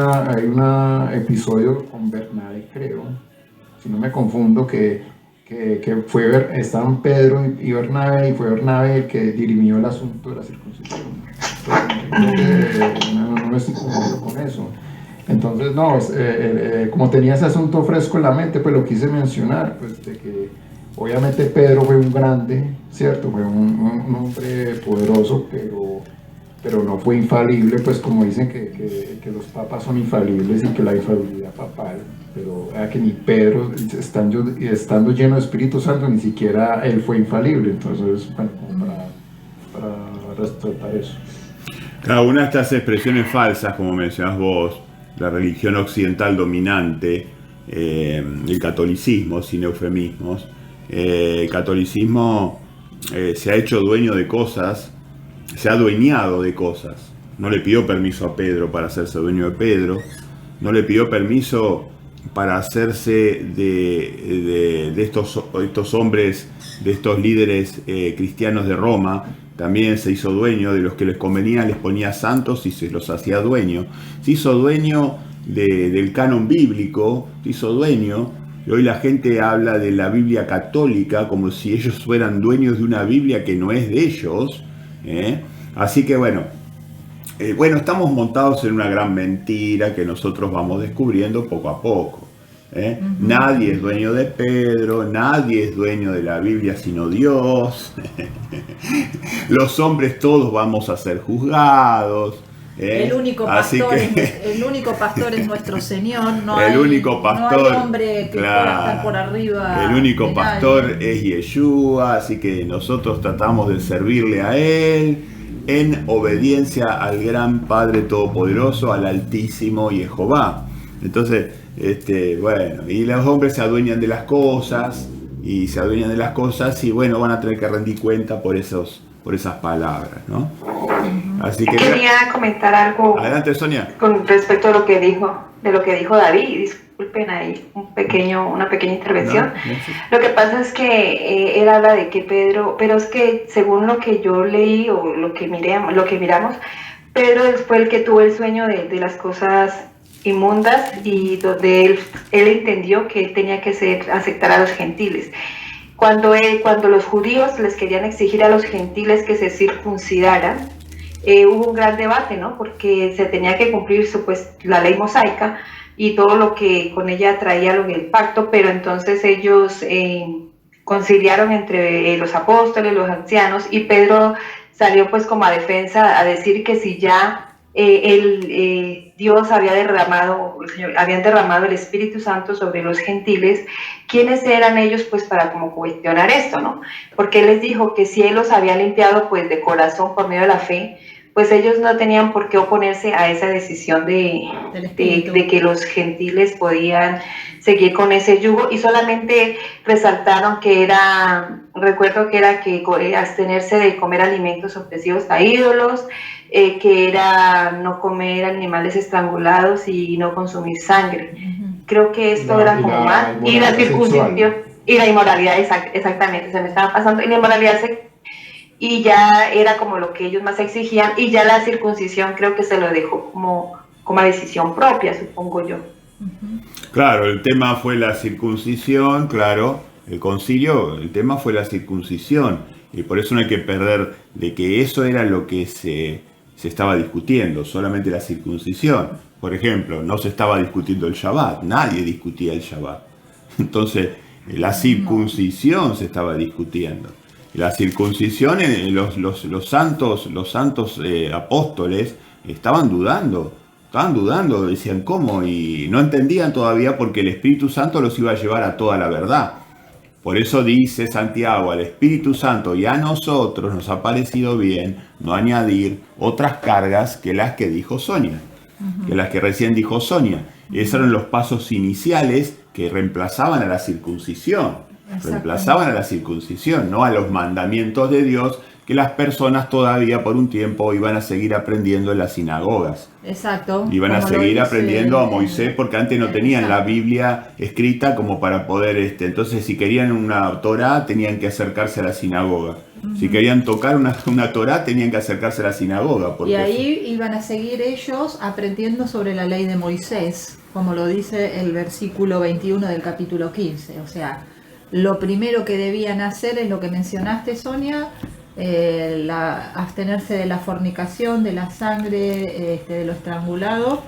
episodio con Bernabé, creo, si no me confundo, que estaban Pedro y Bernabé, y fue Bernabé el que dirimió el asunto de la circuncisión. Entonces, no me estoy confundiendo con eso. Entonces, no, como tenía ese asunto fresco en la mente, pues lo quise mencionar, pues de que obviamente Pedro fue un grande, ¿cierto? Fue un hombre poderoso, pero no fue infalible, pues como dicen que los papas son infalibles y que la infalibilidad papal, pero que ni Pedro, estando lleno de Espíritu Santo, ni siquiera él fue infalible. Entonces, bueno, para resaltar eso. Cada una de estas expresiones falsas, como mencionás vos, la religión occidental dominante, el catolicismo, sin eufemismos, el catolicismo se ha hecho dueño de cosas, se ha adueñado de cosas. No le pidió permiso a Pedro para hacerse dueño de Pedro, no le pidió permiso para hacerse de estos hombres, de estos líderes cristianos de Roma. También se hizo dueño de los que les convenía, les ponía santos y se los hacía dueño. Se hizo dueño del canon bíblico, se hizo dueño. Y hoy la gente habla de la Biblia católica como si ellos fueran dueños de una Biblia que no es de ellos. Así que bueno, estamos montados en una gran mentira que nosotros vamos descubriendo poco a poco. Nadie es dueño de Pedro, nadie es dueño de la Biblia sino Dios. Los hombres todos vamos a ser juzgados. El único pastor es nuestro Señor, no hay hombre que pueda estar por arriba. El único pastor es Yeshua, así que nosotros tratamos de servirle a Él en obediencia al gran Padre Todopoderoso, al Altísimo Jehová. Entonces, y los hombres se adueñan de las cosas, y bueno, van a tener que rendir cuenta por esas palabras, ¿no? Así que quería comentar algo. Adelante, Sonia. Con respecto a lo que dijo David. Disculpen ahí una pequeña intervención. No. Lo que pasa es que él habla de que Pedro, pero es que según lo que yo leí o lo que miramos, Pedro fue el que tuvo el sueño de las cosas inmundas, y donde él entendió que tenía que aceptar a los gentiles. Cuando los judíos les querían exigir a los gentiles que se circuncidaran, hubo un gran debate, ¿no? Porque se tenía que cumplir la ley mosaica y todo lo que con ella traía el pacto, pero entonces ellos conciliaron entre los apóstoles, los ancianos, y Pedro salió pues como a defensa a decir que si ya Dios habían derramado el Espíritu Santo sobre los gentiles, ¿quiénes eran ellos pues para como cuestionar esto, no? Porque él les dijo que si él los había limpiado pues de corazón por medio de la fe, pues ellos no tenían por qué oponerse a esa decisión de que los gentiles podían seguir con ese yugo, y solamente resaltaron que recuerdo que era que abstenerse de comer alimentos ofrecidos a ídolos, que era no comer animales estrangulados y no consumir sangre. Creo que esto era como más. Y la circuncisión y la inmoralidad, exactamente, se me estaba pasando. Y la inmoralidad y ya era como lo que ellos más exigían, y ya la circuncisión creo que se lo dejó como a decisión propia, supongo yo. Claro, el tema fue la circuncisión, claro, el concilio, el tema fue la circuncisión, y por eso no hay que perder de que eso era lo que se estaba discutiendo, solamente la circuncisión. Por ejemplo, no se estaba discutiendo el Shabbat, nadie discutía el Shabbat. Entonces, la circuncisión se estaba discutiendo. La circuncisión, los santos apóstoles estaban dudando, decían cómo, y no entendían todavía porque el Espíritu Santo los iba a llevar a toda la verdad. Por eso dice Santiago, al Espíritu Santo y a nosotros nos ha parecido bien no añadir otras cargas que las que dijo Sonia, que las que recién dijo Sonia. Esos eran los pasos iniciales que reemplazaban a la circuncisión. Reemplazaban a la circuncisión, no a los mandamientos de Dios que las personas todavía por un tiempo iban a seguir aprendiendo en las sinagogas. Exacto. Iban a seguir aprendiendo a Moisés porque antes no tenían la Biblia escrita como para poder, entonces si querían una Torá tenían que acercarse a la sinagoga. Si querían tocar una Torá tenían que acercarse a la sinagoga. Y ahí iban a seguir ellos aprendiendo sobre la ley de Moisés, como lo dice el versículo 21 del capítulo 15. O sea, lo primero que debían hacer es lo que mencionaste, Sonia, abstenerse de la fornicación, de la sangre, de lo estrangulado,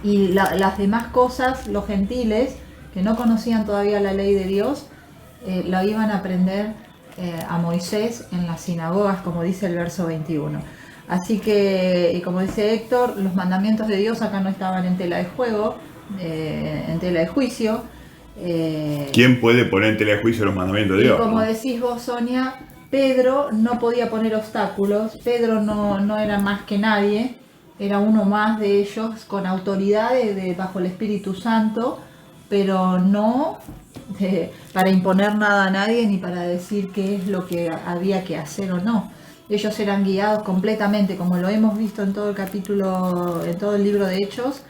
y las demás cosas, los gentiles que no conocían todavía la ley de Dios, lo iban a aprender a Moisés en las sinagogas, como dice el verso 21. Así que, y como dice Héctor, los mandamientos de Dios acá no estaban en tela de juego, en tela de juicio. ¿Quién puede poner en tela de juicio los mandamientos de Dios? Y como decís vos, Sonia, Pedro no podía poner obstáculos. Pedro no era más que nadie, era uno más de ellos con autoridad bajo el Espíritu Santo, pero no para imponer nada a nadie ni para decir qué es lo que había que hacer o no. Ellos eran guiados completamente, como lo hemos visto en todo el capítulo, en todo el libro de Hechos,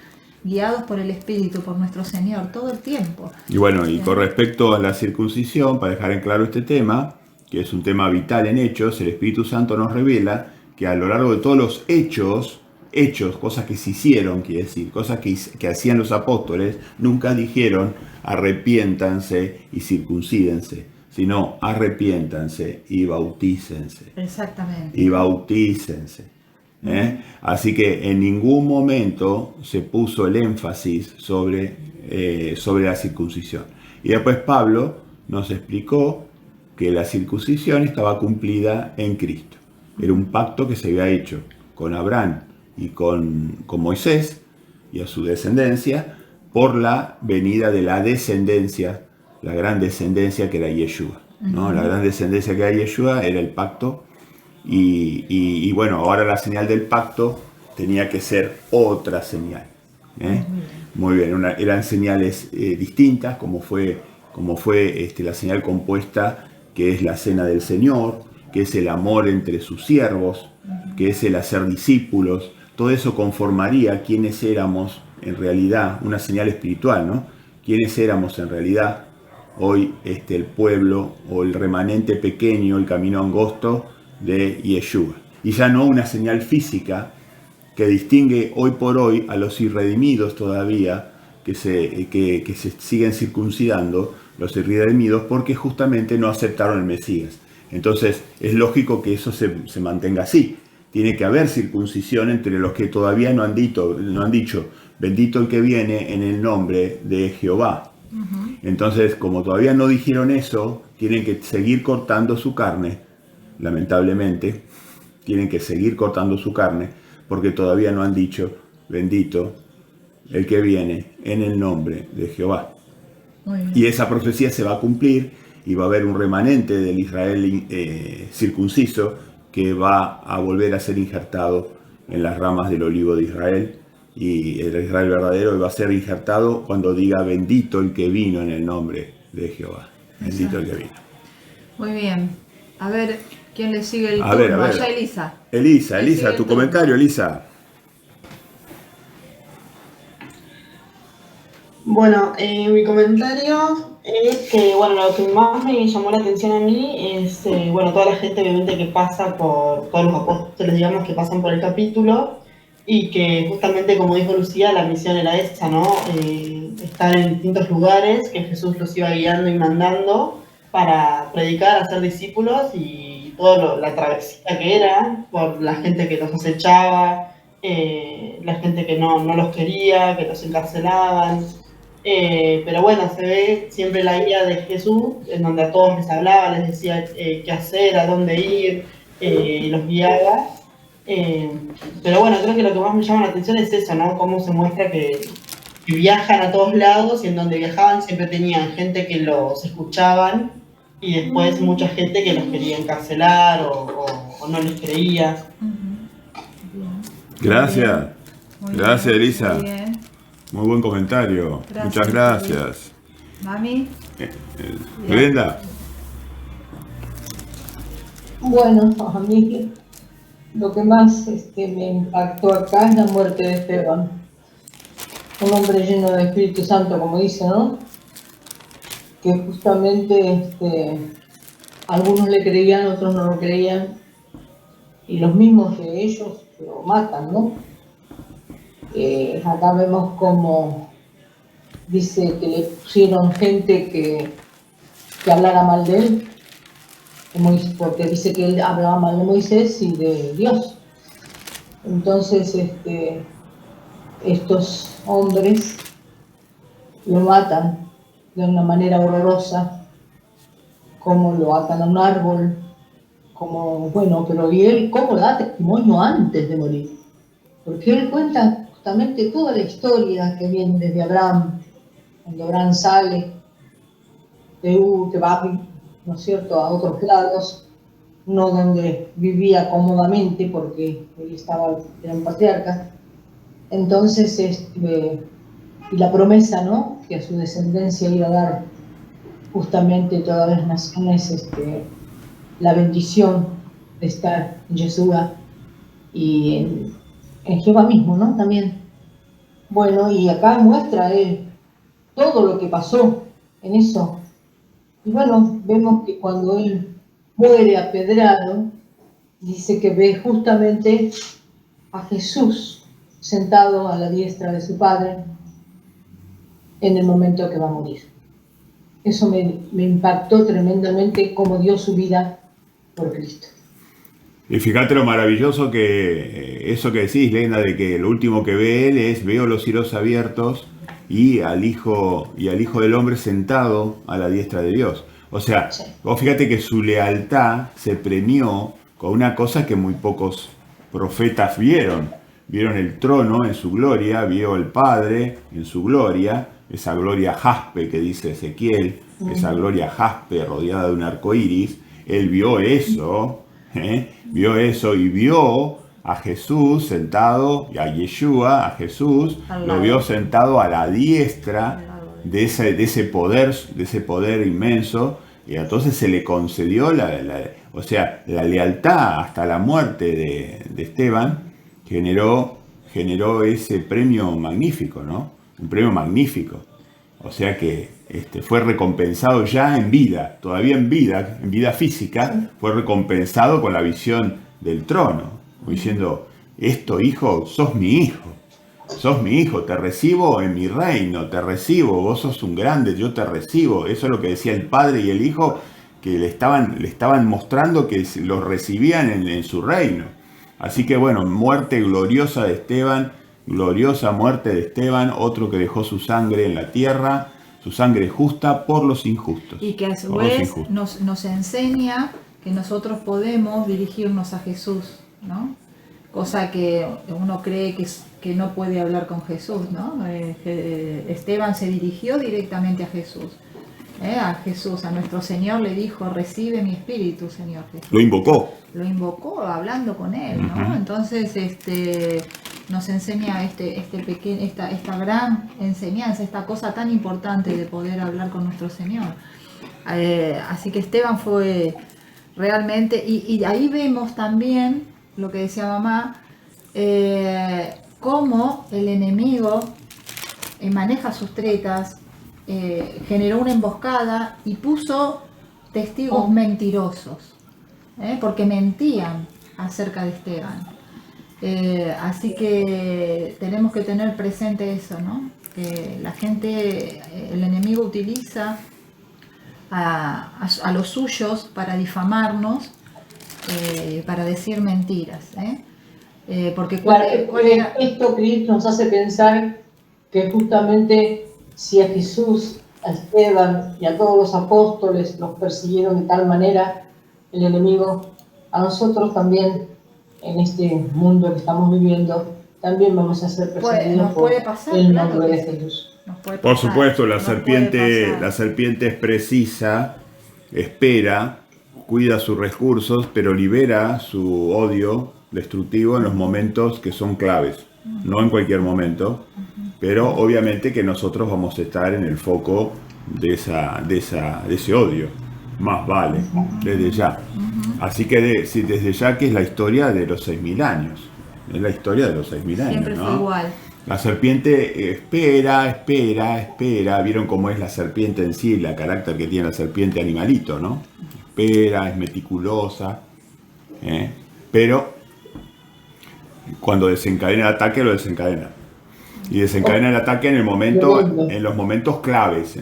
guiados por el Espíritu, por nuestro Señor, todo el tiempo. Y bueno, y con respecto a la circuncisión, para dejar en claro este tema, que es un tema vital en Hechos, el Espíritu Santo nos revela que a lo largo de todos los hechos, cosas que se hicieron, quiere decir, cosas que hacían los apóstoles, nunca dijeron arrepiéntanse y circuncídense, sino arrepiéntanse y bautícense. Exactamente. Y bautícense. Así que en ningún momento se puso el énfasis sobre la circuncisión. Y después Pablo nos explicó que la circuncisión estaba cumplida en Cristo. Era un pacto que se había hecho con Abraham y con Moisés y a su descendencia por la venida de la descendencia, la gran descendencia que era Yeshua, ¿no? La gran descendencia que era Yeshua era el pacto. Y bueno, ahora la señal del pacto tenía que ser otra señal. Muy bien, eran señales distintas, como fue la señal compuesta, que es la cena del Señor, que es el amor entre sus siervos, que es el hacer discípulos. Todo eso conformaría quiénes éramos en realidad, una señal espiritual, ¿no? Quiénes éramos en realidad hoy el pueblo o el remanente pequeño, el camino angosto de Yeshua. Y ya no una señal física que distingue hoy por hoy a los irredimidos todavía, que se siguen circuncidando, los irredimidos, porque justamente no aceptaron el Mesías. Entonces es lógico que eso se mantenga así. Tiene que haber circuncisión entre los que todavía no han dicho, bendito el que viene en el nombre de Jehová. Entonces, como todavía no dijeron eso, tienen que seguir cortando su carne. Lamentablemente, tienen que seguir cortando su carne porque todavía no han dicho, bendito el que viene en el nombre de Jehová. Y esa profecía se va a cumplir y va a haber un remanente del Israel circunciso que va a volver a ser injertado en las ramas del olivo de Israel, y el Israel verdadero va a ser injertado cuando diga bendito el que vino en el nombre de Jehová. Bendito el que vino. Muy bien. A ver, ¿quién le sigue el turno? Allá Elisa. Elisa, tu comentario, Elisa. Bueno, mi comentario es que, bueno, lo que más me llamó la atención a mí es, toda la gente obviamente que pasa por, todos los apóstoles, digamos, que pasan por el capítulo, y que justamente, como dijo Lucía, la misión era esa, ¿no? Estar en distintos lugares, que Jesús los iba guiando y mandando para predicar, hacer discípulos y toda la travesía que era por la gente que los acechaba, la gente que no los quería, que los encarcelaban. Pero bueno, se ve siempre la guía de Jesús, en donde a todos les hablaba, les decía qué hacer, a dónde ir, los guiaba. Pero bueno, creo que lo que más me llama la atención es eso, ¿no? Cómo se muestra que viajan a todos lados y en donde viajaban siempre tenían gente que los escuchaban y después mucha gente que los quería encarcelar o no les creía. Gracias. Muy Gracias, bien, Elisa. muy bien. Muy buen comentario. Gracias, Muchas gracias. Mami. Glenda. Bueno, a mí lo que más me impactó acá es la muerte de Esteban. Un hombre lleno de Espíritu Santo, como dice, ¿no? Que justamente algunos le creían, otros no lo creían, y los mismos de ellos lo matan, ¿no? Acá vemos como dice que le pusieron gente que hablara mal de él, porque dice que él hablaba mal de Moisés y de Dios. Entonces estos hombres lo matan de una manera horrorosa, como lo atan a un árbol, como, bueno, pero ¿y él cómo da testimonio antes de morir? Porque él cuenta justamente toda la historia que viene desde Abraham, cuando Abraham sale de que va, ¿no es cierto?, a otros lados, no donde vivía cómodamente, porque él era un patriarca. Entonces, y la promesa, ¿no?, que a su descendencia iba a dar justamente todas las naciones la bendición de estar en Yeshua y en Jehová mismo, ¿no?, también. Bueno, y acá muestra él todo lo que pasó en eso. Y bueno, vemos que cuando él muere apedreado, dice que ve justamente a Jesús sentado a la diestra de su Padre en el momento que va a morir. Eso me impactó tremendamente, cómo dio su vida por Cristo. Y fíjate lo maravilloso que eso que decís, Lena, de que lo último que ve él es: veo los cielos abiertos y al Hijo del Hombre sentado a la diestra de Dios. O sea, Sí. vos fíjate que su lealtad se premió con una cosa que muy pocos profetas vieron. Vieron el trono en su gloria, vio el Padre en su gloria, esa gloria jaspe que dice Ezequiel, esa gloria jaspe rodeada de un arco iris. Él vio eso, vio eso y vio a Jesús sentado, y a Yeshua, a Jesús, lo vio sentado a la diestra de ese poder inmenso, y entonces se le concedió la lealtad hasta la muerte de Esteban. Generó ese premio magnífico, ¿no? Un premio magnífico. O sea que fue recompensado ya en vida, todavía en vida física, fue recompensado con la visión del trono, diciendo: esto, hijo, sos mi hijo, te recibo en mi reino, te recibo, vos sos un grande, yo te recibo. Eso es lo que decía el Padre y el Hijo, que le estaban mostrando que los recibían en su reino. Así que bueno, muerte gloriosa de Esteban, gloriosa muerte de Esteban, otro que dejó su sangre en la tierra, su sangre justa por los injustos. Y que a su vez nos enseña que nosotros podemos dirigirnos a Jesús, ¿no? Cosa que uno cree que no puede hablar con Jesús, ¿no? Esteban se dirigió directamente a Jesús. A nuestro Señor le dijo: recibe mi espíritu, Señor Jesús. Lo invocó hablando con él, ¿no? Uh-huh. Entonces nos enseña esta gran enseñanza, esta cosa tan importante de poder hablar con nuestro Señor. Así que Esteban fue realmente, y ahí vemos también lo que decía mamá, cómo el enemigo maneja sus tretas, generó una emboscada y puso testigos mentirosos, porque mentían acerca de Esteban. Así que tenemos que tener presente eso, ¿no? Que la gente, el enemigo utiliza a los suyos para difamarnos, para decir mentiras, porque Claro, ¿cuál era? esto, Cris, nos hace pensar que justamente si a Jesús, a Esteban y a todos los apóstoles los persiguieron de tal manera el enemigo, a nosotros también, en este mundo que estamos viviendo, también vamos a ser perseguidos Nos por puede pasar, el claro nombre que de sí. Jesús. Nos puede Por pasar, supuesto, nos puede pasar. la serpiente es precisa, espera, cuida sus recursos, pero libera su odio destructivo en los momentos que son claves, no en cualquier momento, pero obviamente que nosotros vamos a estar en el foco de ese odio, más vale, desde ya. Así que desde ya que es la historia de los 6.000 años, es la historia de los 6.000 años, Siempre ¿no? fue igual. La serpiente espera, vieron cómo es la serpiente en sí, el carácter que tiene la serpiente animalito, ¿no? Espera, es meticulosa, pero cuando desencadena el ataque, lo desencadena. Y desencadena el ataque en los momentos claves,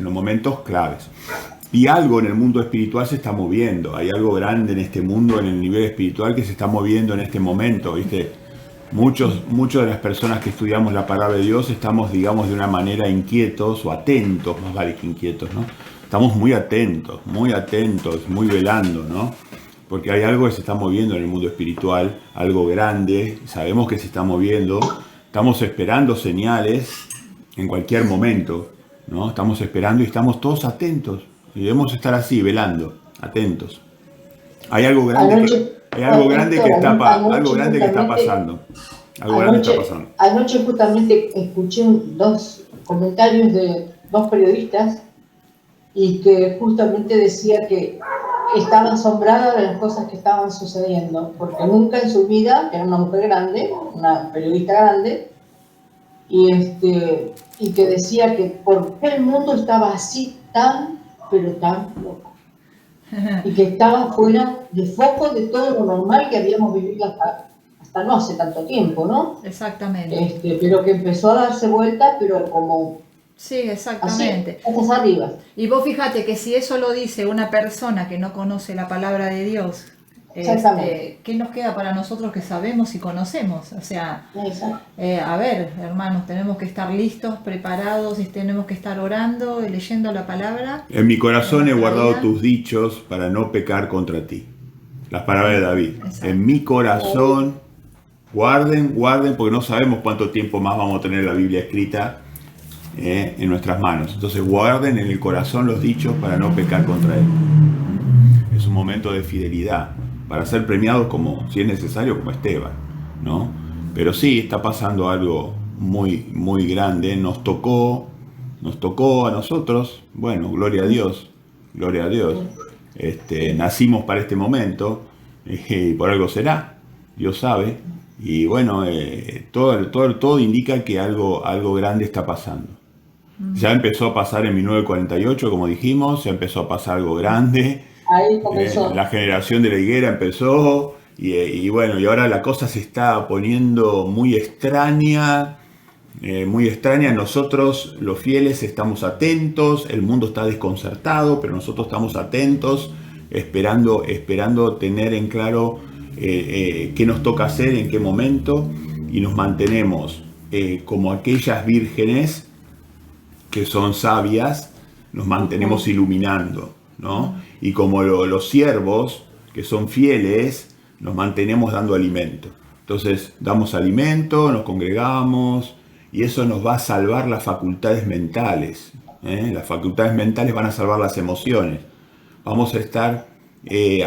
Y algo en el mundo espiritual se está moviendo, hay algo grande en este mundo, en el nivel espiritual que se está moviendo en este momento, ¿viste? Muchos de las personas que estudiamos la palabra de Dios estamos, digamos, de una manera inquietos o atentos, más vale que inquietos, ¿no? Estamos muy atentos, muy velando, ¿no? Porque hay algo que se está moviendo en el mundo espiritual, algo grande, sabemos que se está moviendo, estamos esperando señales en cualquier momento, ¿no? Estamos esperando y estamos todos atentos, y debemos estar así, velando, atentos. Hay algo grande que está pasando. Anoche justamente escuché dos comentarios de dos periodistas y que justamente decía que estaba asombrada de las cosas que estaban sucediendo, porque nunca en su vida, era una mujer grande, una periodista grande, y que decía que por qué el mundo estaba así pero tan loco. Y que estaba fuera de foco de todo lo normal que habíamos vivido hasta no hace tanto tiempo, ¿no? Exactamente. Pero que empezó a darse vuelta, pero como... Sí, exactamente. Así, estás arriba. Y vos fíjate que si eso lo dice una persona que no conoce la palabra de Dios, ¿qué nos queda para nosotros que sabemos y conocemos? O sea, a ver, hermanos, tenemos que estar listos, preparados, y tenemos que estar orando y leyendo la palabra. En mi corazón he guardado tus dichos para no pecar contra ti. Las palabras de David. Exacto. En mi corazón, guarden, porque no sabemos cuánto tiempo más vamos a tener la Biblia escrita en nuestras manos. Entonces guarden en el corazón los dichos para no pecar contra él. Es un momento de fidelidad, para ser premiados como, si es necesario, como Esteban, ¿no? Pero sí, está pasando algo muy, muy grande. Nos tocó a nosotros, bueno, gloria a Dios. Nacimos para este momento, y por algo será, Dios sabe. Y bueno, todo indica que algo grande está pasando. Ya empezó a pasar en 1948, como dijimos, ya empezó a pasar algo grande. Ahí comenzó. La generación de la higuera empezó y bueno, y ahora la cosa se está poniendo muy extraña. Nosotros los fieles estamos atentos, el mundo está desconcertado, pero nosotros estamos atentos, esperando tener en claro qué nos toca hacer, en qué momento, y nos mantenemos como aquellas vírgenes que son sabias, nos mantenemos iluminando, ¿no? Y como los siervos, que son fieles, nos mantenemos dando alimento. Entonces, damos alimento, nos congregamos, y eso nos va a salvar las facultades mentales. Las facultades mentales van a salvar las emociones. Vamos a estar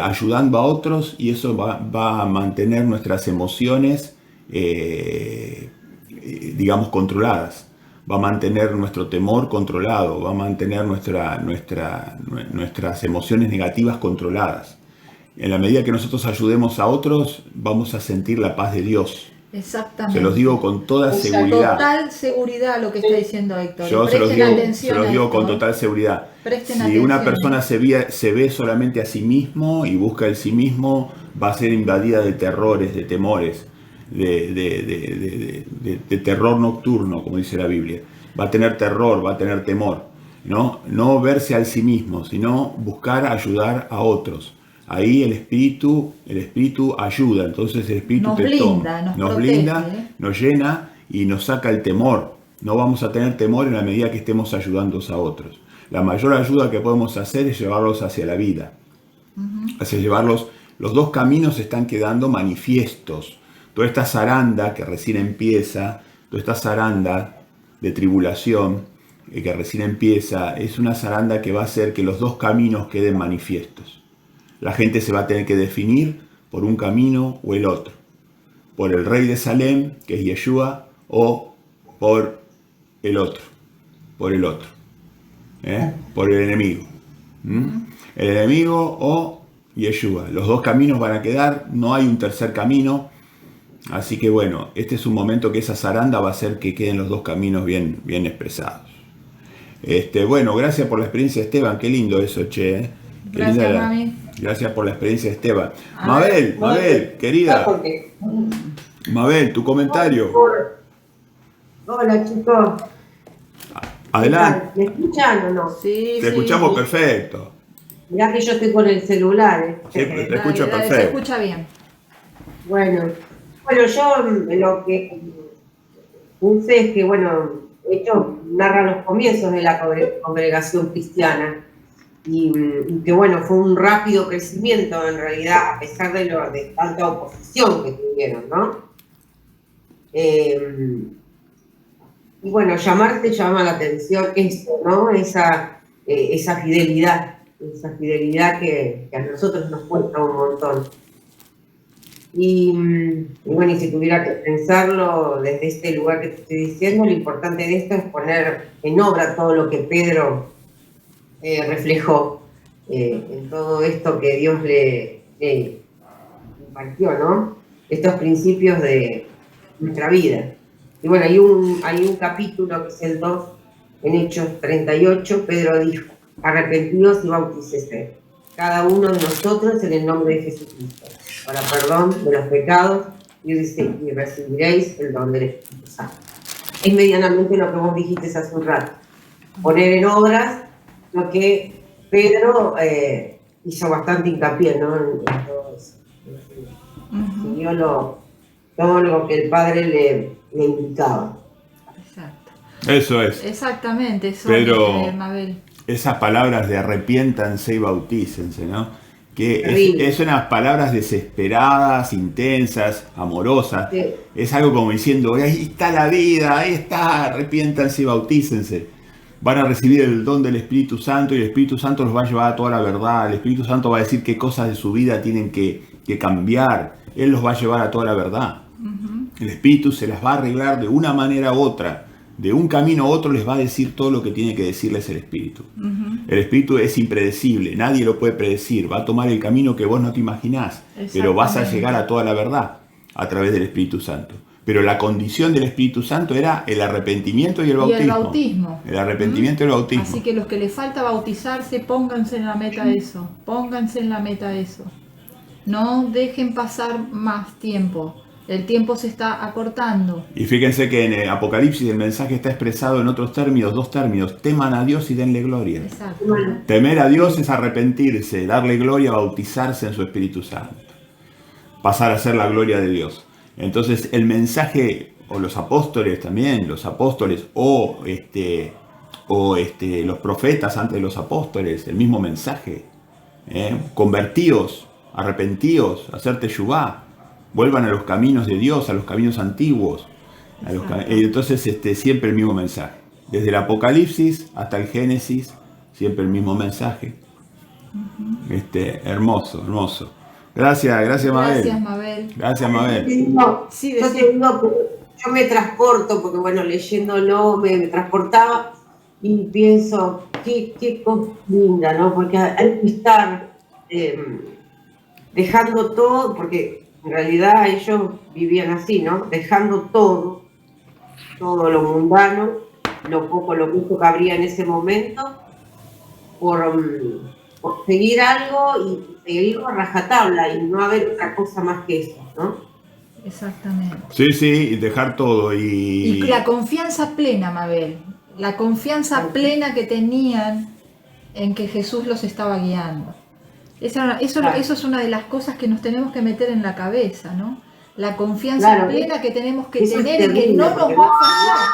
ayudando a otros, y eso va a mantener nuestras emociones, digamos, controladas. Va a mantener nuestro temor controlado, va a mantener nuestras emociones negativas controladas. En la medida que nosotros ayudemos a otros, vamos a sentir la paz de Dios. Exactamente. Se los digo con toda seguridad. Total seguridad lo que está diciendo Héctor. Yo se los digo con total seguridad. Si una persona se ve solamente a sí mismo y busca el sí mismo, va a ser invadida de terrores, de temores. de terror nocturno, como dice la Biblia. Va a tener terror, va a tener temor. No verse a sí mismo, sino buscar ayudar a otros. Ahí el espíritu ayuda, entonces el espíritu Nos te blinda, toma, nos nos protege, blinda, nos llena y nos saca el temor. No vamos a tener temor en la medida que estemos ayudando a otros. La mayor ayuda que podemos hacer es llevarlos hacia la vida, hacia llevarlos. Los dos caminos están quedando manifiestos. Toda esta zaranda que recién empieza, toda esta zaranda de tribulación que recién empieza, es una zaranda que va a hacer que los dos caminos queden manifiestos. La gente se va a tener que definir por un camino o el otro. Por el rey de Salem, que es Yeshua, o por el otro. Por el otro. Por el enemigo. El enemigo o Yeshua. Los dos caminos van a quedar, no hay un tercer camino. Así que bueno, este es un momento que esa zaranda va a hacer que queden los dos caminos bien expresados. Bueno, gracias por la experiencia, Esteban. Qué lindo eso, che. Qué Gracias, linda mami. Gracias por la experiencia, Esteban. A Mabel, querida. Mabel, tu comentario. Hola, chicos. Adelante. ¿Me escuchan o no? Sí, Te escuchamos perfecto. Mirá que yo estoy con el celular. Sí, pero te escucho Se perfecto. escucha bien. Bueno, yo lo que puse es que, bueno, esto narra los comienzos de la congregación cristiana y que, bueno, fue un rápido crecimiento en realidad, a pesar de tanta oposición que tuvieron, ¿no? Y bueno, llama la atención esto, ¿no? Esa fidelidad que a nosotros nos cuesta un montón. Y bueno, y si tuviera que pensarlo desde este lugar que te estoy diciendo, lo importante de esto es poner en obra todo lo que Pedro reflejó en todo esto que Dios le impartió, ¿no? Estos principios de nuestra vida. Y bueno, hay un capítulo que es el 2, en Hechos 38, Pedro dijo: arrepentidos y bautícese cada uno de nosotros en el nombre de Jesucristo, para perdón de los pecados, y recibiréis el don del Espíritu Santo. Es medianamente lo que vos dijiste hace un rato, poner en obras lo que Pedro hizo bastante hincapié, ¿no? En todo eso. Siguió todo lo que el Padre le indicaba. Exacto. Eso es. Exactamente, eso Pero Mabel. esas palabras de arrepiéntanse y bautícense, ¿no? Que es unas palabras desesperadas, intensas, amorosas. Sí. Es algo como diciendo: ahí está la vida, ahí está, arrepiéntanse y bautícense. Van a recibir el don del Espíritu Santo y el Espíritu Santo los va a llevar a toda la verdad. El Espíritu Santo va a decir qué cosas de su vida tienen que cambiar. Él los va a llevar a toda la verdad. El Espíritu se las va a arreglar de una manera u otra. De un camino a otro les va a decir todo lo que tiene que decirles el Espíritu. El Espíritu es impredecible, nadie lo puede predecir. Va a tomar el camino que vos no te imaginás, pero vas a llegar a toda la verdad a través del Espíritu Santo. Pero la condición del Espíritu Santo era el arrepentimiento y el bautismo. Y el bautismo. El arrepentimiento y el bautismo. Así que los que les falta bautizarse, pónganse en la meta eso. Pónganse en la meta eso. No dejen pasar más tiempo. El tiempo se está acortando. Y fíjense que en Apocalipsis el mensaje está expresado en otros términos, dos términos: teman a Dios y denle gloria. Exacto. Temer a Dios es arrepentirse, darle gloria, bautizarse en su Espíritu Santo, pasar a ser la gloria de Dios. Entonces el mensaje, o los apóstoles también, los apóstoles, o los profetas antes de los apóstoles, el mismo mensaje: convertíos, arrepentíos, hacer teshuvá, vuelvan a los caminos de Dios, a los caminos antiguos. Entonces siempre el mismo mensaje. Desde el Apocalipsis hasta el Génesis, siempre el mismo mensaje. Hermoso, hermoso. Gracias Mabel. Gracias, Mabel. Gracias, Mabel. Sí, Yo te digo que yo me transporto, porque bueno, leyéndolo me transportaba y pienso, qué cosa linda, ¿no? Porque hay que estar dejando todo, porque en realidad ellos vivían así, ¿no? Dejando todo lo mundano, lo mucho que habría en ese momento, por seguir algo y seguirlo a rajatabla y no haber otra cosa más que eso, ¿no? Exactamente. Sí, sí, y dejar todo. Y la confianza plena, Mabel, la confianza plena que tenían en que Jesús los estaba guiando. Eso es una de las cosas que nos tenemos que meter en la cabeza, ¿no? La confianza plena que tenemos que tener en que no nos va a fallar,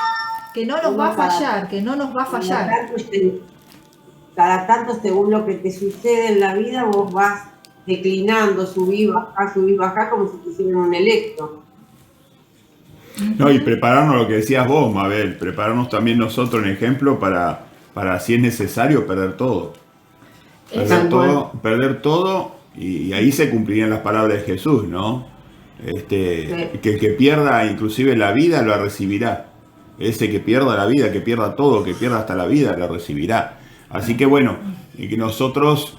que no nos va a fallar, que no nos va a fallar. Cada tanto, según lo que te sucede en la vida, vos vas declinando, subir, bajar, como si te hicieran un electro. No, y prepararnos lo que decías vos, Mabel, prepararnos también nosotros en ejemplo para si es necesario, perder todo. Perder todo, y ahí se cumplirían las palabras de Jesús, ¿no? Que el que pierda inclusive la vida, lo recibirá. Ese que pierda la vida, que pierda todo, que pierda hasta la vida, lo recibirá. Así que bueno, y que nosotros,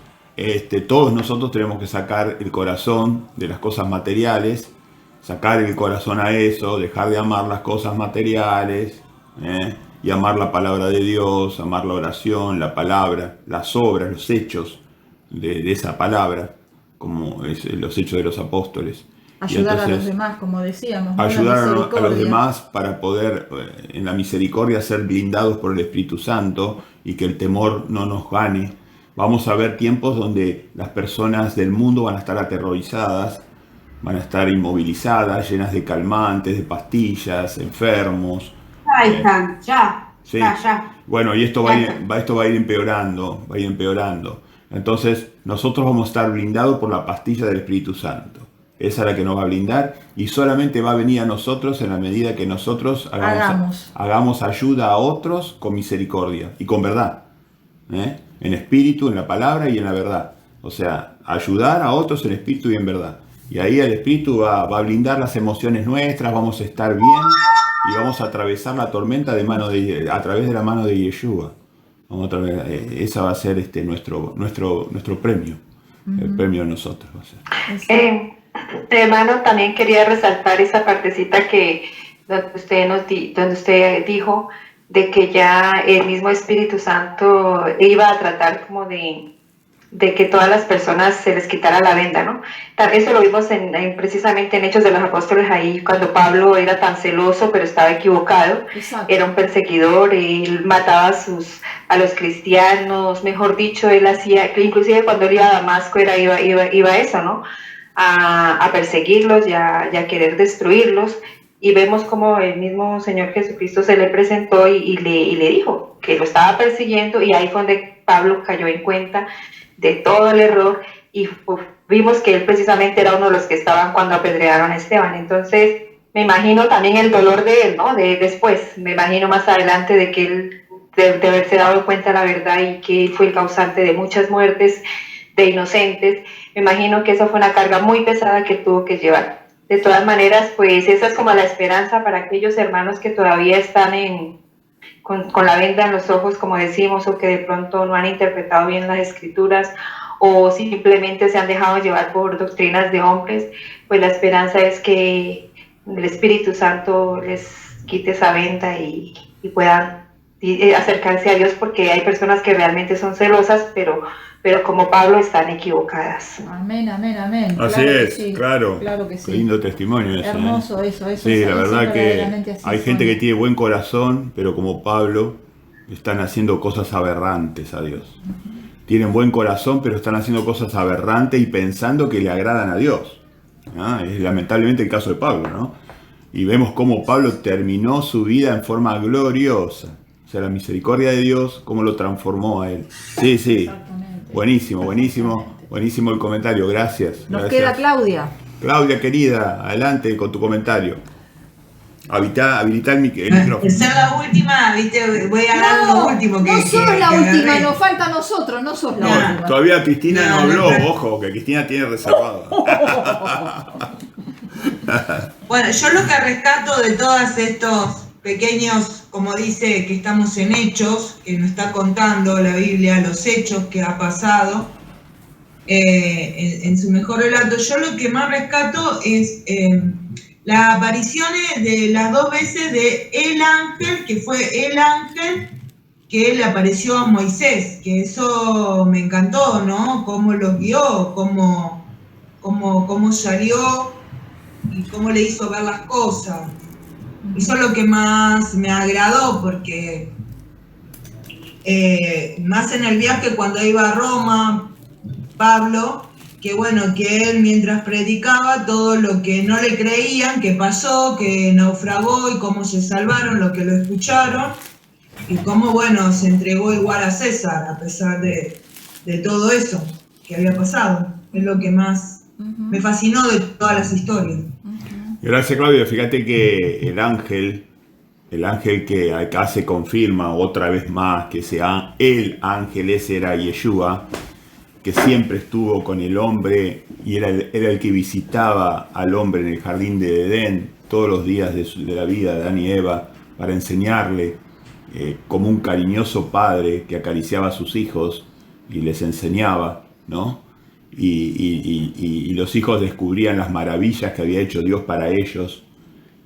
todos nosotros tenemos que sacar el corazón de las cosas materiales, sacar el corazón a eso, dejar de amar las cosas materiales, y amar la palabra de Dios, amar la oración, la palabra, las obras, los hechos de esa palabra, como es los hechos de los apóstoles. Ayudar a los demás, como decíamos. Ayudar a los demás para poder, en la misericordia, ser blindados por el Espíritu Santo y que el temor no nos gane. Vamos a ver tiempos donde las personas del mundo van a estar aterrorizadas, van a estar inmovilizadas, llenas de calmantes, de pastillas, enfermos. Ahí están, ya. Sí. Ya. Bueno, y esto va a ir empeorando, Entonces, nosotros vamos a estar blindados por la pastilla del Espíritu Santo. Esa es la que nos va a blindar y solamente va a venir a nosotros en la medida que nosotros hagamos ayuda a otros con misericordia y con verdad. En espíritu, en la palabra y en la verdad. O sea, ayudar a otros en espíritu y en verdad. Y ahí el Espíritu va a blindar las emociones nuestras, vamos a estar bien y vamos a atravesar la tormenta a través de la mano de Yeshua. Esa va a ser nuestro premio. El premio de nosotros va a ser. Hermano, también quería resaltar esa partecita donde usted dijo de que ya el mismo Espíritu Santo iba a tratar como de que todas las personas se les quitara la venda, ¿no? Eso lo vimos precisamente en Hechos de los Apóstoles, ahí cuando Pablo era tan celoso, pero estaba equivocado. Exacto. Era un perseguidor, él mataba a los cristianos, mejor dicho, él hacía, inclusive cuando él iba a Damasco iba eso, ¿no? A perseguirlos y a querer destruirlos, y vemos como el mismo Señor Jesucristo se le presentó y le dijo que lo estaba persiguiendo, y ahí fue donde Pablo cayó en cuenta de todo el error, y vimos que él precisamente era uno de los que estaban cuando apedrearon a Esteban. Entonces me imagino también el dolor de él, ¿no? De después, me imagino más adelante de que él de haberse dado cuenta de la verdad y que él fue el causante de muchas muertes de inocentes. Me imagino que esa fue una carga muy pesada que tuvo que llevar. De todas maneras, pues esa es como la esperanza para aquellos hermanos que todavía están con la venda en los ojos, como decimos, o que de pronto no han interpretado bien las escrituras, o simplemente se han dejado llevar por doctrinas de hombres. Pues la esperanza es que el Espíritu Santo les quite esa venda y puedan acercarse a Dios, porque hay personas que realmente son celosas, pero como Pablo están equivocadas. Amén. Así es, sí, claro. Claro que sí. Qué lindo testimonio eso. Hermoso eso. Sí, la verdad que hay gente que tiene buen corazón, pero como Pablo, están haciendo cosas aberrantes a Dios. Tienen buen corazón, pero están haciendo cosas aberrantes y pensando que le agradan a Dios. Es lamentablemente el caso de Pablo, ¿no? Y vemos cómo Pablo terminó su vida en forma gloriosa. O sea, la misericordia de Dios, cómo lo transformó a él. Sí. Buenísimo el comentario, gracias. Nos queda Claudia. Claudia, querida, adelante con tu comentario. Habilitar el micrófono. Ser la última, ¿viste? Voy a hablar lo último que... No sos la última, nos falta a nosotros, no sos la última. Todavía Cristina no habló, ojo, que Cristina tiene reservado. Bueno, yo lo que rescato de todos estos pequeños, como dice que estamos en hechos, que nos está contando la Biblia, los hechos que ha pasado en su mejor relato, yo lo que más rescato es las apariciones de las 2 veces de el ángel, que fue el ángel que le apareció a Moisés, que eso me encantó, ¿no? Cómo los guió, cómo salió y cómo le hizo ver las cosas. Eso es lo que más me agradó, porque más en el viaje cuando iba a Roma, Pablo, que bueno, que él mientras predicaba todo lo que no le creían, que pasó, que naufragó y cómo se salvaron, los que lo escucharon, y cómo bueno, se entregó igual a César a pesar de todo eso que había pasado. Es lo que más me fascinó de todas las historias. Gracias, Claudia. Fíjate que el ángel que acá se confirma otra vez más que sea el ángel, ese era Yeshua, que siempre estuvo con el hombre y era el que visitaba al hombre en el jardín de Edén todos los días de la vida de Adán y Eva para enseñarle, como un cariñoso padre que acariciaba a sus hijos y les enseñaba, ¿no? Y los hijos descubrían las maravillas que había hecho Dios para ellos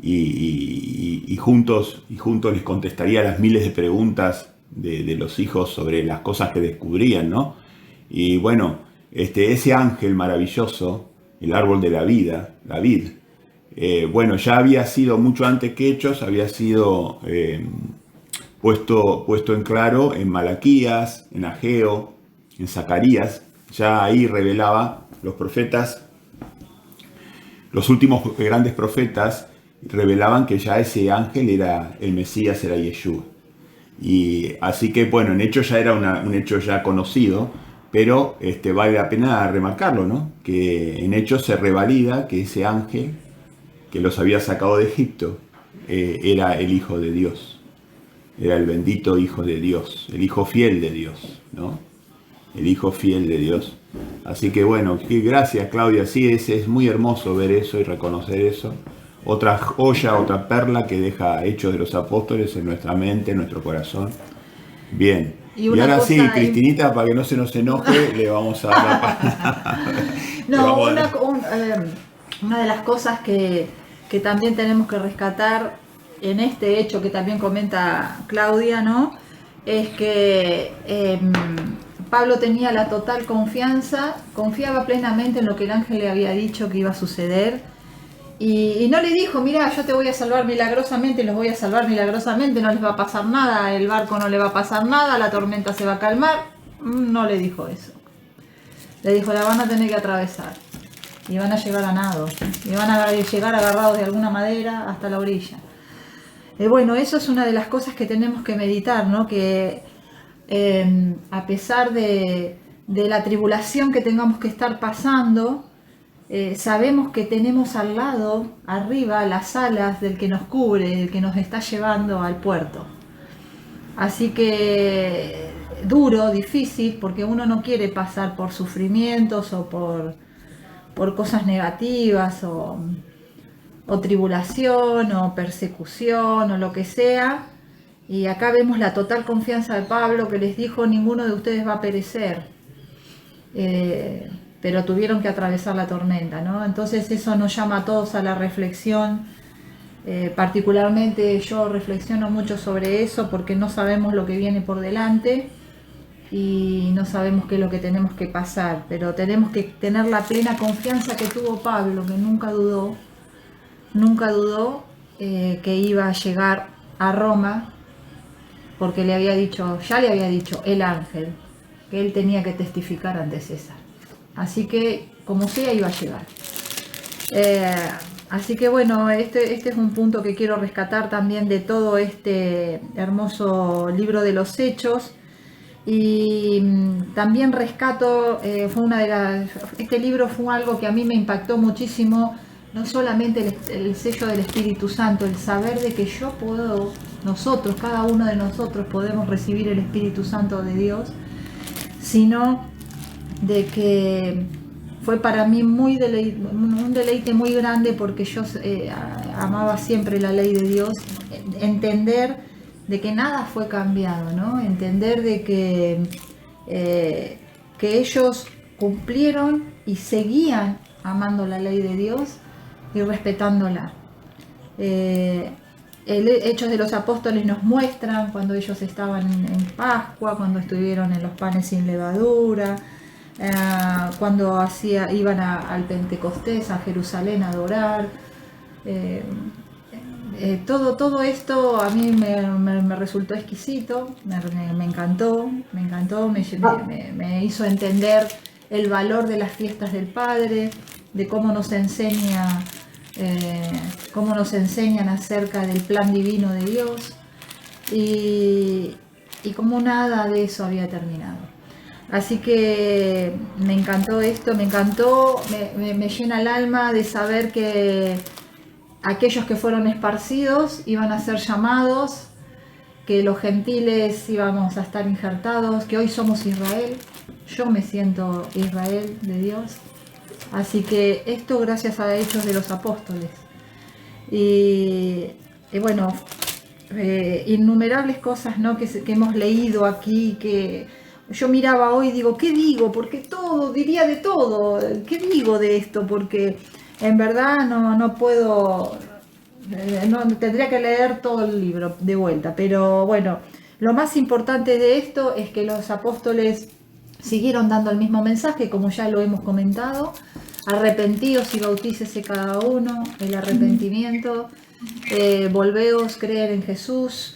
y juntos les contestaría las miles de preguntas de los hijos sobre las cosas que descubrían, ¿no? Y bueno, ese ángel maravilloso, el árbol de la vida, la vid, bueno, ya había sido mucho antes que Hechos, había sido puesto en claro en Malaquías, en Ageo, en Zacarías. Ya ahí revelaba los profetas, los últimos grandes profetas revelaban que ya ese ángel era el Mesías, era Yeshua. Y así que bueno, en hecho ya era un hecho ya conocido, pero vale la pena remarcarlo, ¿no? Que en hecho se revalida que ese ángel que los había sacado de Egipto era el Hijo de Dios, era el bendito Hijo de Dios, el Hijo fiel de Dios, ¿no? El Hijo fiel de Dios. Así que bueno, gracias, Claudia. Sí, es muy hermoso ver eso y reconocer eso. Otra joya, otra perla que deja Hechos de los Apóstoles en nuestra mente, en nuestro corazón. Bien. Y ahora sí, Cristinita, para que no se nos enoje, le vamos a dar la palabra. No, una de las cosas que también tenemos que rescatar en este hecho que también comenta Claudia, ¿no? Es que Pablo tenía la total confianza, confiaba plenamente en lo que el ángel le había dicho que iba a suceder y no le dijo, mira, yo te voy a salvar milagrosamente, los voy a salvar milagrosamente, no les va a pasar nada, el barco no le va a pasar nada, la tormenta se va a calmar. No le dijo eso. Le dijo, la van a tener que atravesar y van a llegar a nado y van a llegar agarrados de alguna madera hasta la orilla. Bueno, eso es una de las cosas que tenemos que meditar, ¿no? Que a pesar de la tribulación que tengamos que estar pasando, sabemos que tenemos al lado, arriba, las alas del que nos cubre, el que nos está llevando al puerto. Así que duro, difícil, porque uno no quiere pasar por sufrimientos o por cosas negativas o tribulación o persecución o lo que sea. Y acá vemos la total confianza de Pablo, que les dijo, ninguno de ustedes va a perecer, pero tuvieron que atravesar la tormenta, ¿no? Entonces eso nos llama a todos a la reflexión, particularmente yo reflexiono mucho sobre eso porque no sabemos lo que viene por delante y no sabemos qué es lo que tenemos que pasar, pero tenemos que tener la plena confianza que tuvo Pablo, que nunca dudó que iba a llegar a Roma, porque ya le había dicho el ángel que él tenía que testificar ante César. Así que, como sea, iba a llegar. Así que bueno, este es un punto que quiero rescatar también de todo este hermoso libro de los Hechos. Y también rescato, este libro fue algo que a mí me impactó muchísimo, no solamente el sello del Espíritu Santo, el saber de que nosotros, cada uno de nosotros podemos recibir el Espíritu Santo de Dios, sino de que fue para mí un deleite muy grande, porque yo amaba siempre la ley de Dios, entender de que nada fue cambiado, ¿no? Entender de que ellos cumplieron y seguían amando la ley de Dios y respetándola. Hechos de los Apóstoles nos muestran cuando ellos estaban en Pascua, cuando estuvieron en los panes sin levadura, cuando iban al Pentecostés, a Jerusalén a adorar, Todo esto a mí me resultó exquisito, me encantó, me hizo entender el valor de las fiestas del Padre, de cómo nos enseñan acerca del plan divino de Dios y cómo nada de eso había terminado. Así que me encantó esto, me llena el alma de saber que aquellos que fueron esparcidos iban a ser llamados, que los gentiles íbamos a estar injertados, que hoy somos Israel. Yo me siento Israel de Dios. Así que esto gracias a Hechos de los Apóstoles. Y bueno, innumerables cosas, ¿no?, que hemos leído aquí, que yo miraba hoy y digo, ¿qué digo? Porque diría de todo. ¿Qué digo de esto? Porque en verdad no puedo, tendría que leer todo el libro de vuelta. Pero bueno, lo más importante de esto es que los apóstoles siguieron dando el mismo mensaje, como ya lo hemos comentado. Arrepentíos y bautícese cada uno, el arrepentimiento, volveos, creer en Jesús.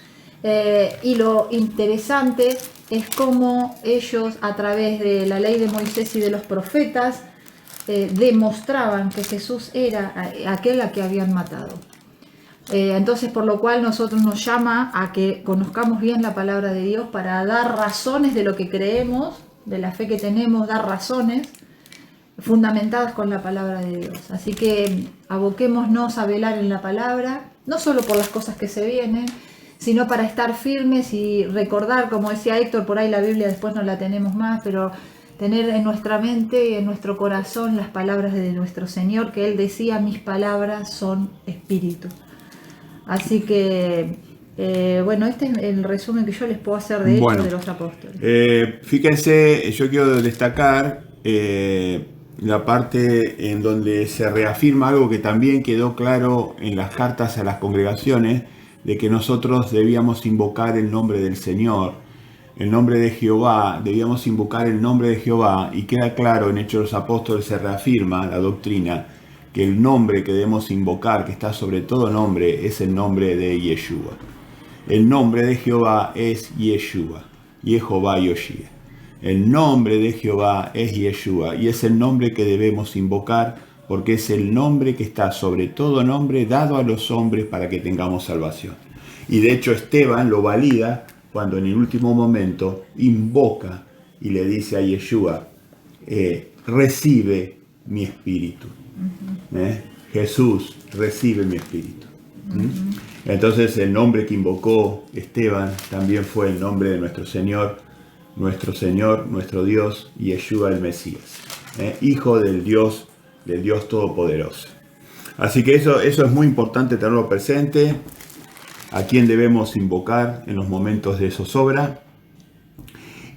Y lo interesante es cómo ellos, a través de la ley de Moisés y de los profetas, demostraban que Jesús era aquel a que habían matado. Entonces, por lo cual nosotros nos llama a que conozcamos bien la palabra de Dios para dar razones de lo que creemos, de la fe que tenemos, dar razones fundamentadas con la palabra de Dios. Así que aboquémonos a velar en la palabra, no solo por las cosas que se vienen, sino para estar firmes y recordar, como decía Héctor, por ahí la Biblia después no la tenemos más, pero tener en nuestra mente y en nuestro corazón las palabras de nuestro Señor, que Él decía, mis palabras son espíritu. Así que, bueno, este es el resumen que yo les puedo hacer de Hechos de los Apóstoles. Fíjense, yo quiero destacar la parte en donde se reafirma algo que también quedó claro en las cartas a las congregaciones, de que nosotros debíamos invocar el nombre del Señor, el nombre de Jehová, debíamos invocar el nombre de Jehová, y queda claro en Hechos de los Apóstoles, se reafirma la doctrina, que el nombre que debemos invocar, que está sobre todo nombre, es el nombre de Yeshua. El nombre de Jehová es Yeshua, Jehová Yoshia. El nombre de Jehová es Yeshua, y es el nombre que debemos invocar, porque es el nombre que está sobre todo nombre dado a los hombres para que tengamos salvación. Y de hecho Esteban lo valida cuando en el último momento invoca y le dice a Yeshua, recibe mi espíritu. Jesús, recibe mi espíritu. Entonces el nombre que invocó Esteban también fue el nombre de nuestro Señor, nuestro Dios, Yeshua el Mesías, Hijo del Dios Todopoderoso. Así que eso es muy importante tenerlo presente, a quien debemos invocar en los momentos de zozobra.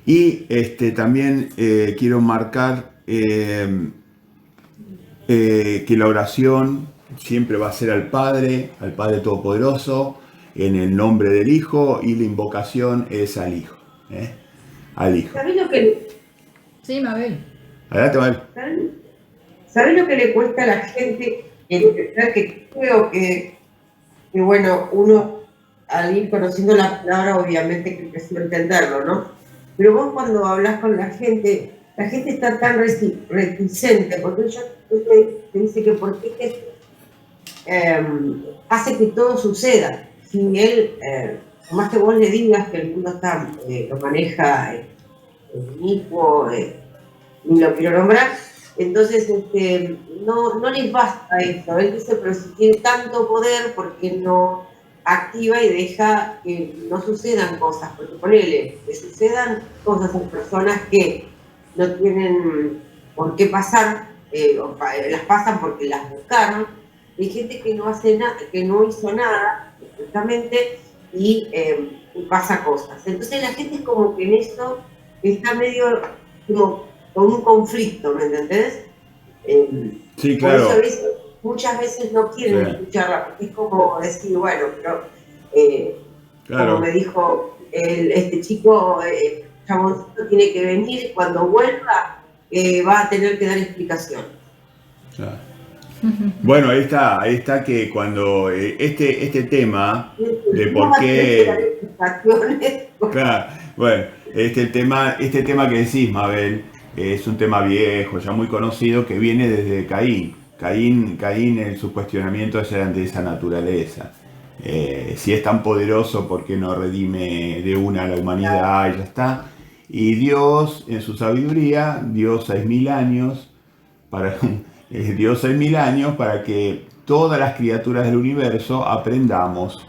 Y también quiero marcar que la oración siempre va a ser al Padre Todopoderoso, en el nombre del Hijo, y la invocación es al Hijo. Al Hijo. ¿Sabés lo que... Sí, Mabel. Adelante, Mabel. ¿Sabés lo que le cuesta a la gente entender? Que creo que bueno, uno al ir conociendo la palabra obviamente que empezó a entenderlo, ¿no? Pero vos cuando hablas con la gente está tan reticente, porque ella te dice que por qué hace que todo suceda. Si él, por más que vos le digas que el mundo lo maneja el mismo, ni lo quiero nombrar, entonces no les basta eso. Él dice, pero si tiene tanto poder, ¿por qué no activa y deja que no sucedan cosas? Porque ponele, que sucedan cosas en personas que no tienen por qué pasar, las pasan porque las buscaron. Hay gente que no hace nada, que no hizo nada, justamente, y pasa cosas. Entonces la gente es como que en eso está medio como con un conflicto, ¿me entendés? Sí, claro. Por eso muchas veces no quieren escucharla, porque es como decir, bueno, pero claro, como me dijo este chico, chaboncito tiene que venir, cuando vuelva va a tener que dar explicación. Claro. Bueno, ahí está que cuando este tema de por qué... Claro, bueno, este tema que decís, Mabel, es un tema viejo, ya muy conocido, que viene desde Caín. Caín en su cuestionamiento de esa naturaleza. Si es tan poderoso, ¿por qué no redime de una a la humanidad? Y ya está. Y Dios, en su sabiduría, dio 6.000 años para que todas las criaturas del universo aprendamos.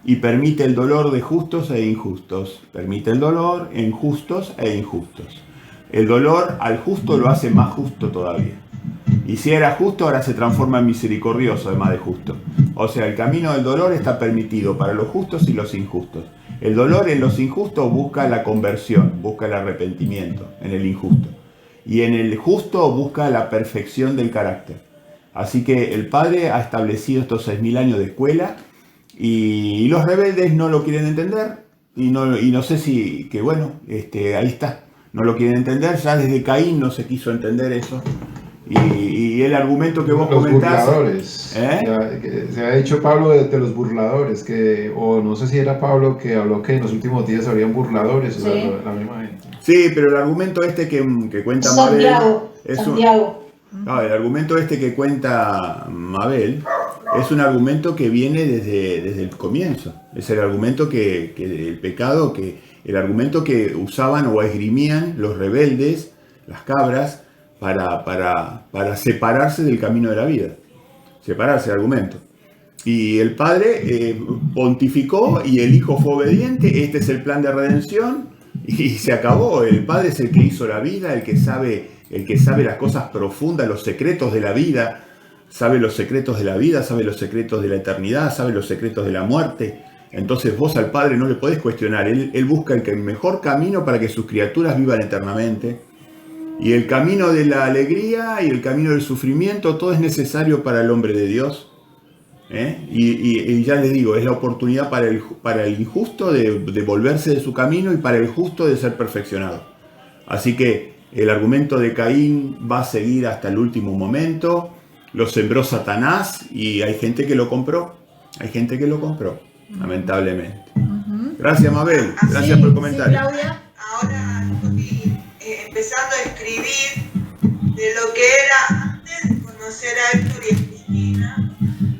Y permite el dolor de justos e injustos. Permite el dolor en justos e injustos. El dolor al justo lo hace más justo todavía. Y si era justo, ahora se transforma en misericordioso, además de justo. O sea, el camino del dolor está permitido para los justos y los injustos. El dolor en los injustos busca la conversión, busca el arrepentimiento en el injusto. Y en el justo busca la perfección del carácter. Así que el Padre ha establecido estos 6.000 años de escuela y los rebeldes no lo quieren entender. Y no sé si, que bueno, ahí está. No lo quieren entender, ya desde Caín no se quiso entender eso. Y el argumento que vos comentás... Los burladores. Se ha dicho Pablo de los burladores, o no sé si era Pablo que habló que en los últimos días habrían burladores, Sí. o sea, la misma gente. Sí, pero el argumento que cuenta Santiago, Mabel... Santiago. El argumento que cuenta Mabel es un argumento que viene desde el comienzo. Es el argumento el pecado, el argumento que usaban o esgrimían los rebeldes, las cabras, para separarse del camino de la vida. Separarse del argumento. Y el Padre pontificó y el Hijo fue obediente. Este es el plan de redención y se acabó. El Padre es el que hizo la vida, el que sabe las cosas profundas, los secretos de la vida. Sabe los secretos de la vida, sabe los secretos de la eternidad, sabe los secretos de la muerte. Entonces vos al Padre no le podés cuestionar. Él busca el mejor camino para que sus criaturas vivan eternamente. Y el camino de la alegría y el camino del sufrimiento, todo es necesario para el hombre de Dios. Y ya les digo, es la oportunidad para el injusto de volverse de su camino y para el justo de ser perfeccionado. Así que el argumento de Caín va a seguir hasta el último momento. Lo sembró Satanás y hay gente que lo compró. Lamentablemente. Gracias, Mabel. Gracias por el comentario. Sí, Claudia. Ahora estoy empezando a escribir de lo que era antes de conocer a Héctor y a Cristina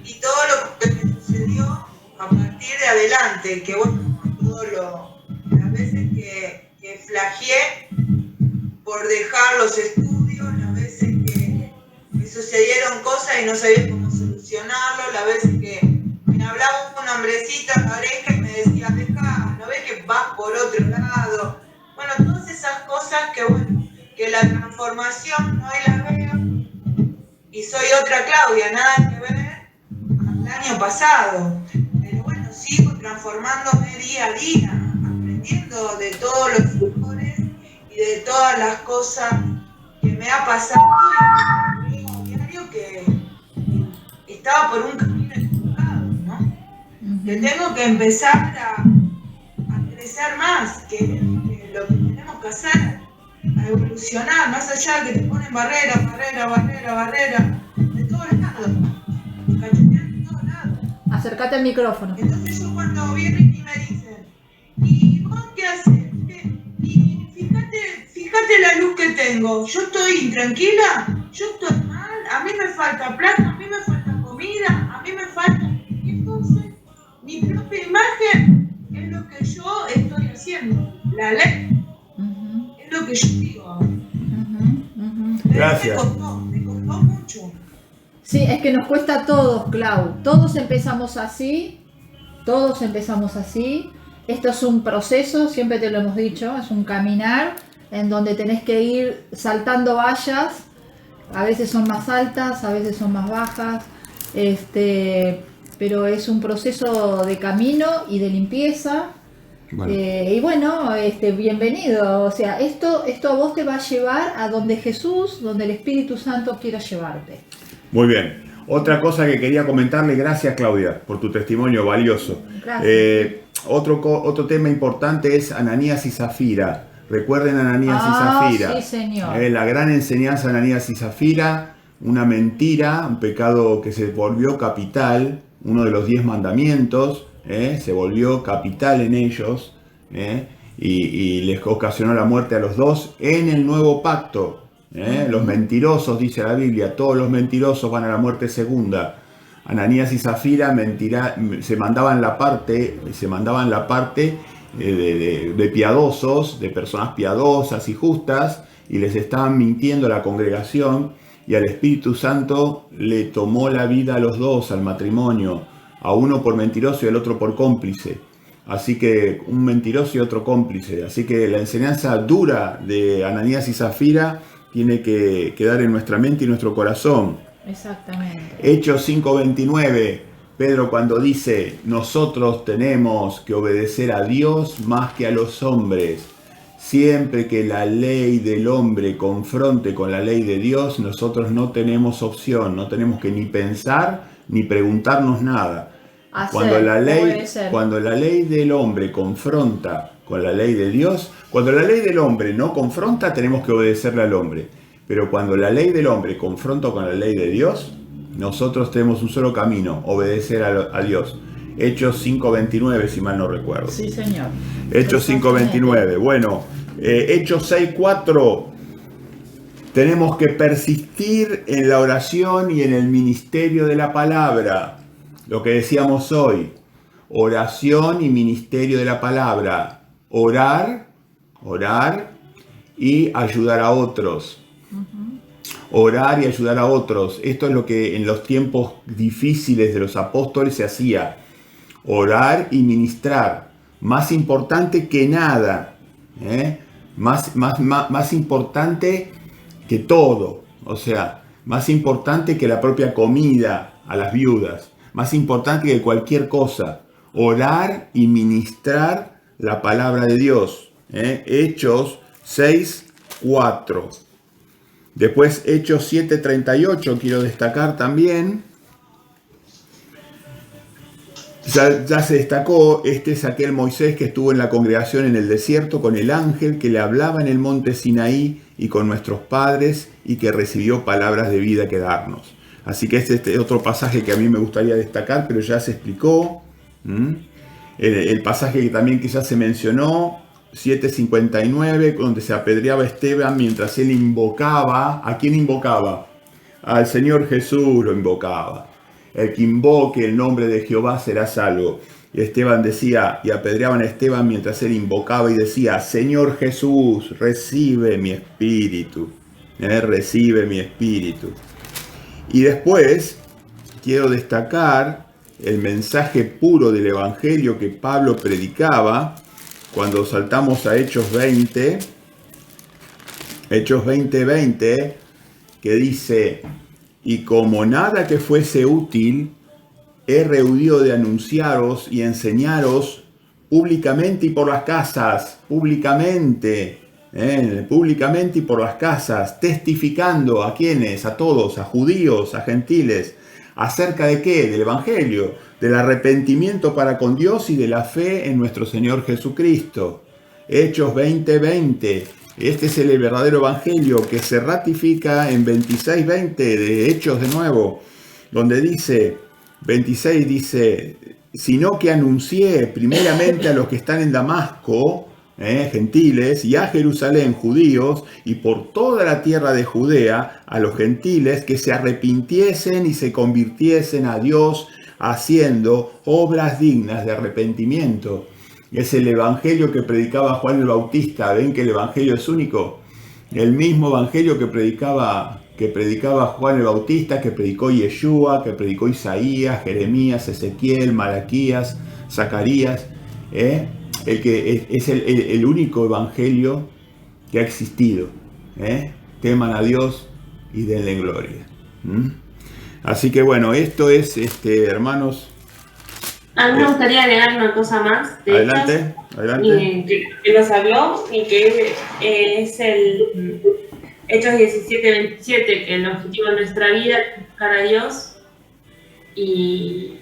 y todo lo que me sucedió a partir de adelante, que bueno, las veces que flageé por dejar los estudios, las veces que me sucedieron cosas y no sabía cómo solucionarlo, las veces que me hablaba un hombrecito en la oreja y me decía, deja, ¿no ves que vas por otro lado? Bueno, todas esas cosas que la transformación hoy la veo y soy otra Claudia, nada que ver al año pasado. Pero bueno, sigo transformándome día a día, aprendiendo de todos los errores y de todas las cosas que me ha pasado y veo a diario que estaba por un camino equivocado, ¿no? Que tengo que empezar a crecer más, que lo que tenemos que hacer, a evolucionar, más allá de que te ponen barrera, de todos lados, cachetean de todos lados. Acércate al micrófono. Entonces yo cuando vienen y me dicen, ¿y vos qué haces? Y fíjate la luz que tengo, yo estoy intranquila, yo estoy mal, a mí me falta plata, a mí me falta comida, a mí me falta... Y entonces, mi propia imagen es lo que yo estoy haciendo, la ley. Es lo que yo digo. Gracias. Me costó mucho. Sí, es que nos cuesta a todos, Clau. Todos empezamos así. Esto es un proceso, siempre te lo hemos dicho, es un caminar en donde tenés que ir saltando vallas. A veces son más altas, a veces son más bajas. Pero es un proceso de camino y de limpieza. Bueno. Y bueno, bienvenido. O sea, esto a vos te va a llevar a donde Jesús, donde el Espíritu Santo quiera llevarte. Muy bien. Otra cosa que quería comentarle, gracias Claudia por tu testimonio valioso. Gracias. Otro tema importante es Ananías y Zafira. Recuerden Ananías y Zafira. Sí, señor. La gran enseñanza de Ananías y Zafira, una mentira, un pecado que se volvió capital, uno de los 10 mandamientos, se volvió capital en ellos, y les ocasionó la muerte a los dos en el nuevo pacto. Los mentirosos, dice la Biblia, todos los mentirosos van a la muerte segunda. Ananías y Zafira se mandaban la parte de piadosos, de personas piadosas y justas, y les estaban mintiendo a la congregación, y al Espíritu Santo le tomó la vida a los dos, al matrimonio, a uno por mentiroso y al otro por cómplice. Así que un mentiroso y otro cómplice. Así que la enseñanza dura de Ananías y Zafira tiene que quedar en nuestra mente y nuestro corazón. Exactamente. Hechos 5:29, Pedro cuando dice, nosotros tenemos que obedecer a Dios más que a los hombres. Siempre que la ley del hombre confronte con la ley de Dios, nosotros no tenemos opción, no tenemos que ni pensar ni preguntarnos nada. Cuando la ley del hombre confronta con la ley de Dios, cuando la ley del hombre no confronta, tenemos que obedecerle al hombre. Pero cuando la ley del hombre confronta con la ley de Dios, nosotros tenemos un solo camino, obedecer a Dios. Hechos 5:29, si mal no recuerdo. Sí, señor. Hechos 5:29. Bueno, Hechos 6:4. Tenemos que persistir en la oración y en el ministerio de la palabra. Lo que decíamos hoy. Oración y ministerio de la palabra. Orar y ayudar a otros. Orar y ayudar a otros. Esto es lo que en los tiempos difíciles de los apóstoles se hacía. Orar y ministrar. Más importante que nada. Más importante que todo. O sea, más importante que la propia comida a las viudas. Más importante que cualquier cosa. Orar y ministrar la palabra de Dios. Hechos 6:4. Después Hechos 7:38 quiero destacar también. Ya se destacó, este es aquel Moisés que estuvo en la congregación en el desierto con el ángel que le hablaba en el monte Sinaí y con nuestros padres y que recibió palabras de vida que darnos. Así que este es otro pasaje que a mí me gustaría destacar, pero ya se explicó. El pasaje que también quizás se mencionó, 7:59, donde se apedreaba a Esteban mientras él invocaba. ¿A quién invocaba? Al Señor Jesús lo invocaba. El que invoque el nombre de Jehová será salvo. Y Esteban decía, y apedreaban a Esteban mientras él invocaba y decía, Señor Jesús, recibe mi espíritu. Recibe mi espíritu. Y después quiero destacar el mensaje puro del Evangelio que Pablo predicaba. Cuando saltamos a Hechos 20, Hechos 20:20, que dice, y como nada que fuese útil, he rehuido de anunciaros y enseñaros públicamente y por las casas, públicamente y por las casas, testificando a quienes, a todos, a judíos, a gentiles, ¿acerca de qué? Del Evangelio, del arrepentimiento para con Dios y de la fe en nuestro Señor Jesucristo. Hechos 20:20. Este es el verdadero Evangelio que se ratifica en 26:20 de Hechos de nuevo, donde dice, 26 dice, sino que anuncié primeramente a los que están en Damasco, gentiles, y a Jerusalén, judíos, y por toda la tierra de Judea, a los gentiles que se arrepintiesen y se convirtiesen a Dios, haciendo obras dignas de arrepentimiento. Es el evangelio que predicaba Juan el Bautista. ¿Ven que el evangelio es único? El mismo evangelio que predicaba Juan el Bautista, que predicó Yeshua, que predicó Isaías, Jeremías, Ezequiel, Malaquías, Zacarías. El que es el único evangelio que ha existido. Teman a Dios y denle gloria. Así que bueno, esto es, hermanos. A mí me gustaría agregar una cosa más. De Adelante. Que nos habló y que es el Hechos 17:27, que el objetivo de nuestra vida es buscar a Dios. Y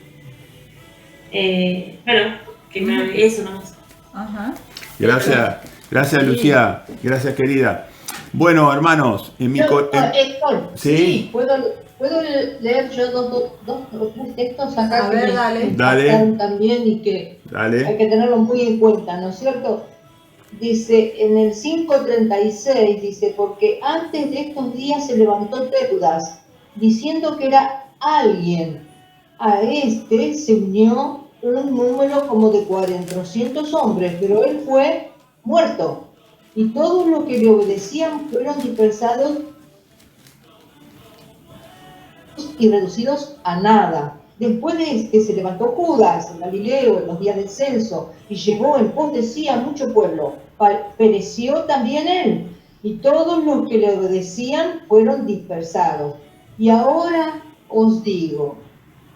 bueno, que eso nomás. Ajá. Gracias Lucía, gracias querida. Bueno, hermanos, en mi... Héctor, ¿Sí? sí, ¿puedo leer yo dos o tres textos acá A que ver, me dale. impactaron también y que Dale. hay que tenerlo muy en cuenta, ¿no es cierto? Dice, en el 5:36, dice, porque antes de estos días se levantó Teudas, diciendo que era alguien. A este se unió un número como de 400 hombres, pero él fue muerto. Y todos los que le obedecían fueron dispersados y reducidos a nada. Después de este se levantó Judas, el Galileo, en los días del censo, y llevó en pos de sí a mucho pueblo. Pereció también él, y todos los que le obedecían fueron dispersados. Y ahora os digo,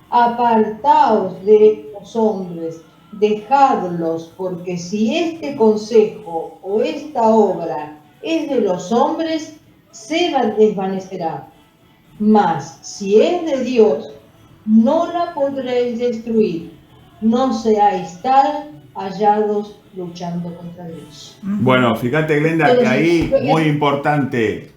apartaos de los hombres, dejadlos, porque si este consejo o esta obra es de los hombres, se desvanecerá. Mas si es de Dios, no la podréis destruir. No seáis tal hallados luchando contra Dios. Bueno, fíjate, Glenda, que ahí, muy importante,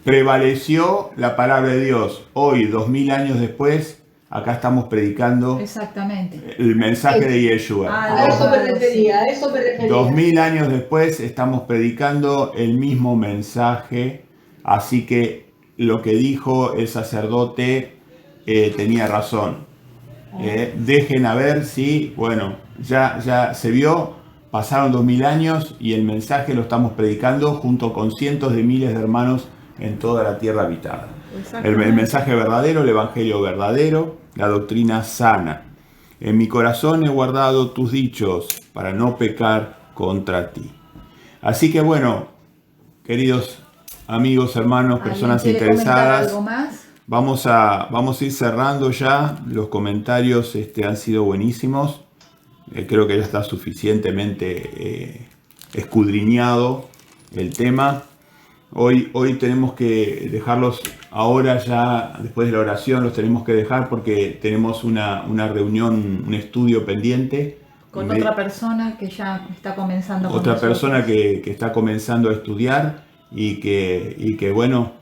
prevaleció la palabra de Dios. Hoy, 2000 años después, acá estamos predicando Exactamente. el mensaje de Yeshua. A eso me refería, a eso me refería. 2000 años después estamos predicando el mismo mensaje, así que lo que dijo el sacerdote tenía razón. Dejen a ver si, bueno, ya se vio, pasaron 2000 años y el mensaje lo estamos predicando junto con cientos de miles de hermanos en toda la tierra habitada. El mensaje verdadero, el evangelio verdadero, la doctrina sana. En mi corazón he guardado tus dichos para no pecar contra ti. Así que bueno, queridos amigos, hermanos, personas interesadas, ¿Algo más? vamos a ir cerrando ya. Los comentarios han sido buenísimos. Creo que ya está suficientemente escudriñado el tema. Hoy tenemos que dejarlos ahora ya, después de la oración, los tenemos que dejar porque tenemos una reunión, un estudio pendiente. Con otra persona que ya está comenzando. Otra persona que está comenzando a estudiar y que bueno,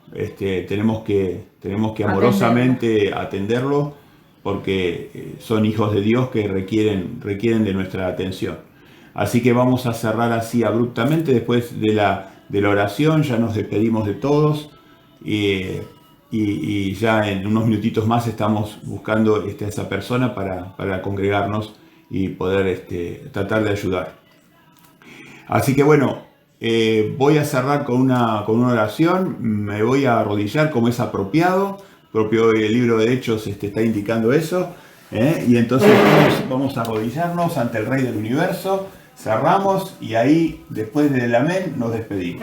tenemos que amorosamente atenderlo porque son hijos de Dios que requieren de nuestra atención. Así que vamos a cerrar así abruptamente después de la oración. Ya nos despedimos de todos y ya en unos minutitos más estamos buscando a esa persona para congregarnos y poder tratar de ayudar. Así que bueno, voy a cerrar con una oración. Me voy a arrodillar como es apropiado. Propio el libro de Hechos está indicando eso. Y entonces vamos a arrodillarnos ante el Rey del Universo. Cerramos y ahí, después del amén, nos despedimos.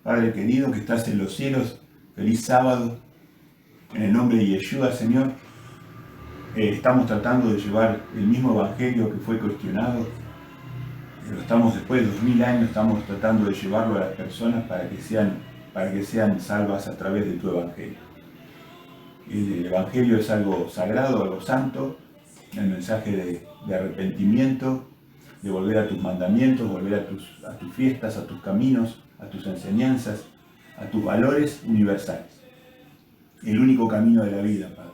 Padre querido que estás en los cielos, feliz sábado. En el nombre de Yeshua, Señor, estamos tratando de llevar el mismo evangelio que fue cuestionado. Pero estamos, después de 2000 años, estamos tratando de llevarlo a las personas para que sean salvas a través de tu evangelio. El evangelio es algo sagrado, algo santo, el mensaje de arrepentimiento, de volver a tus mandamientos, volver a tus fiestas, a tus caminos, a tus enseñanzas, a tus valores universales. El único camino de la vida, Padre.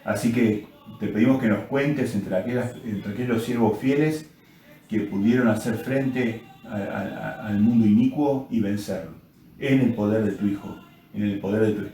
Así que te pedimos que nos cuentes entre aquellos siervos fieles que pudieron hacer frente al mundo inicuo y vencerlo, en el poder de tu Hijo, en el poder de tu Espíritu.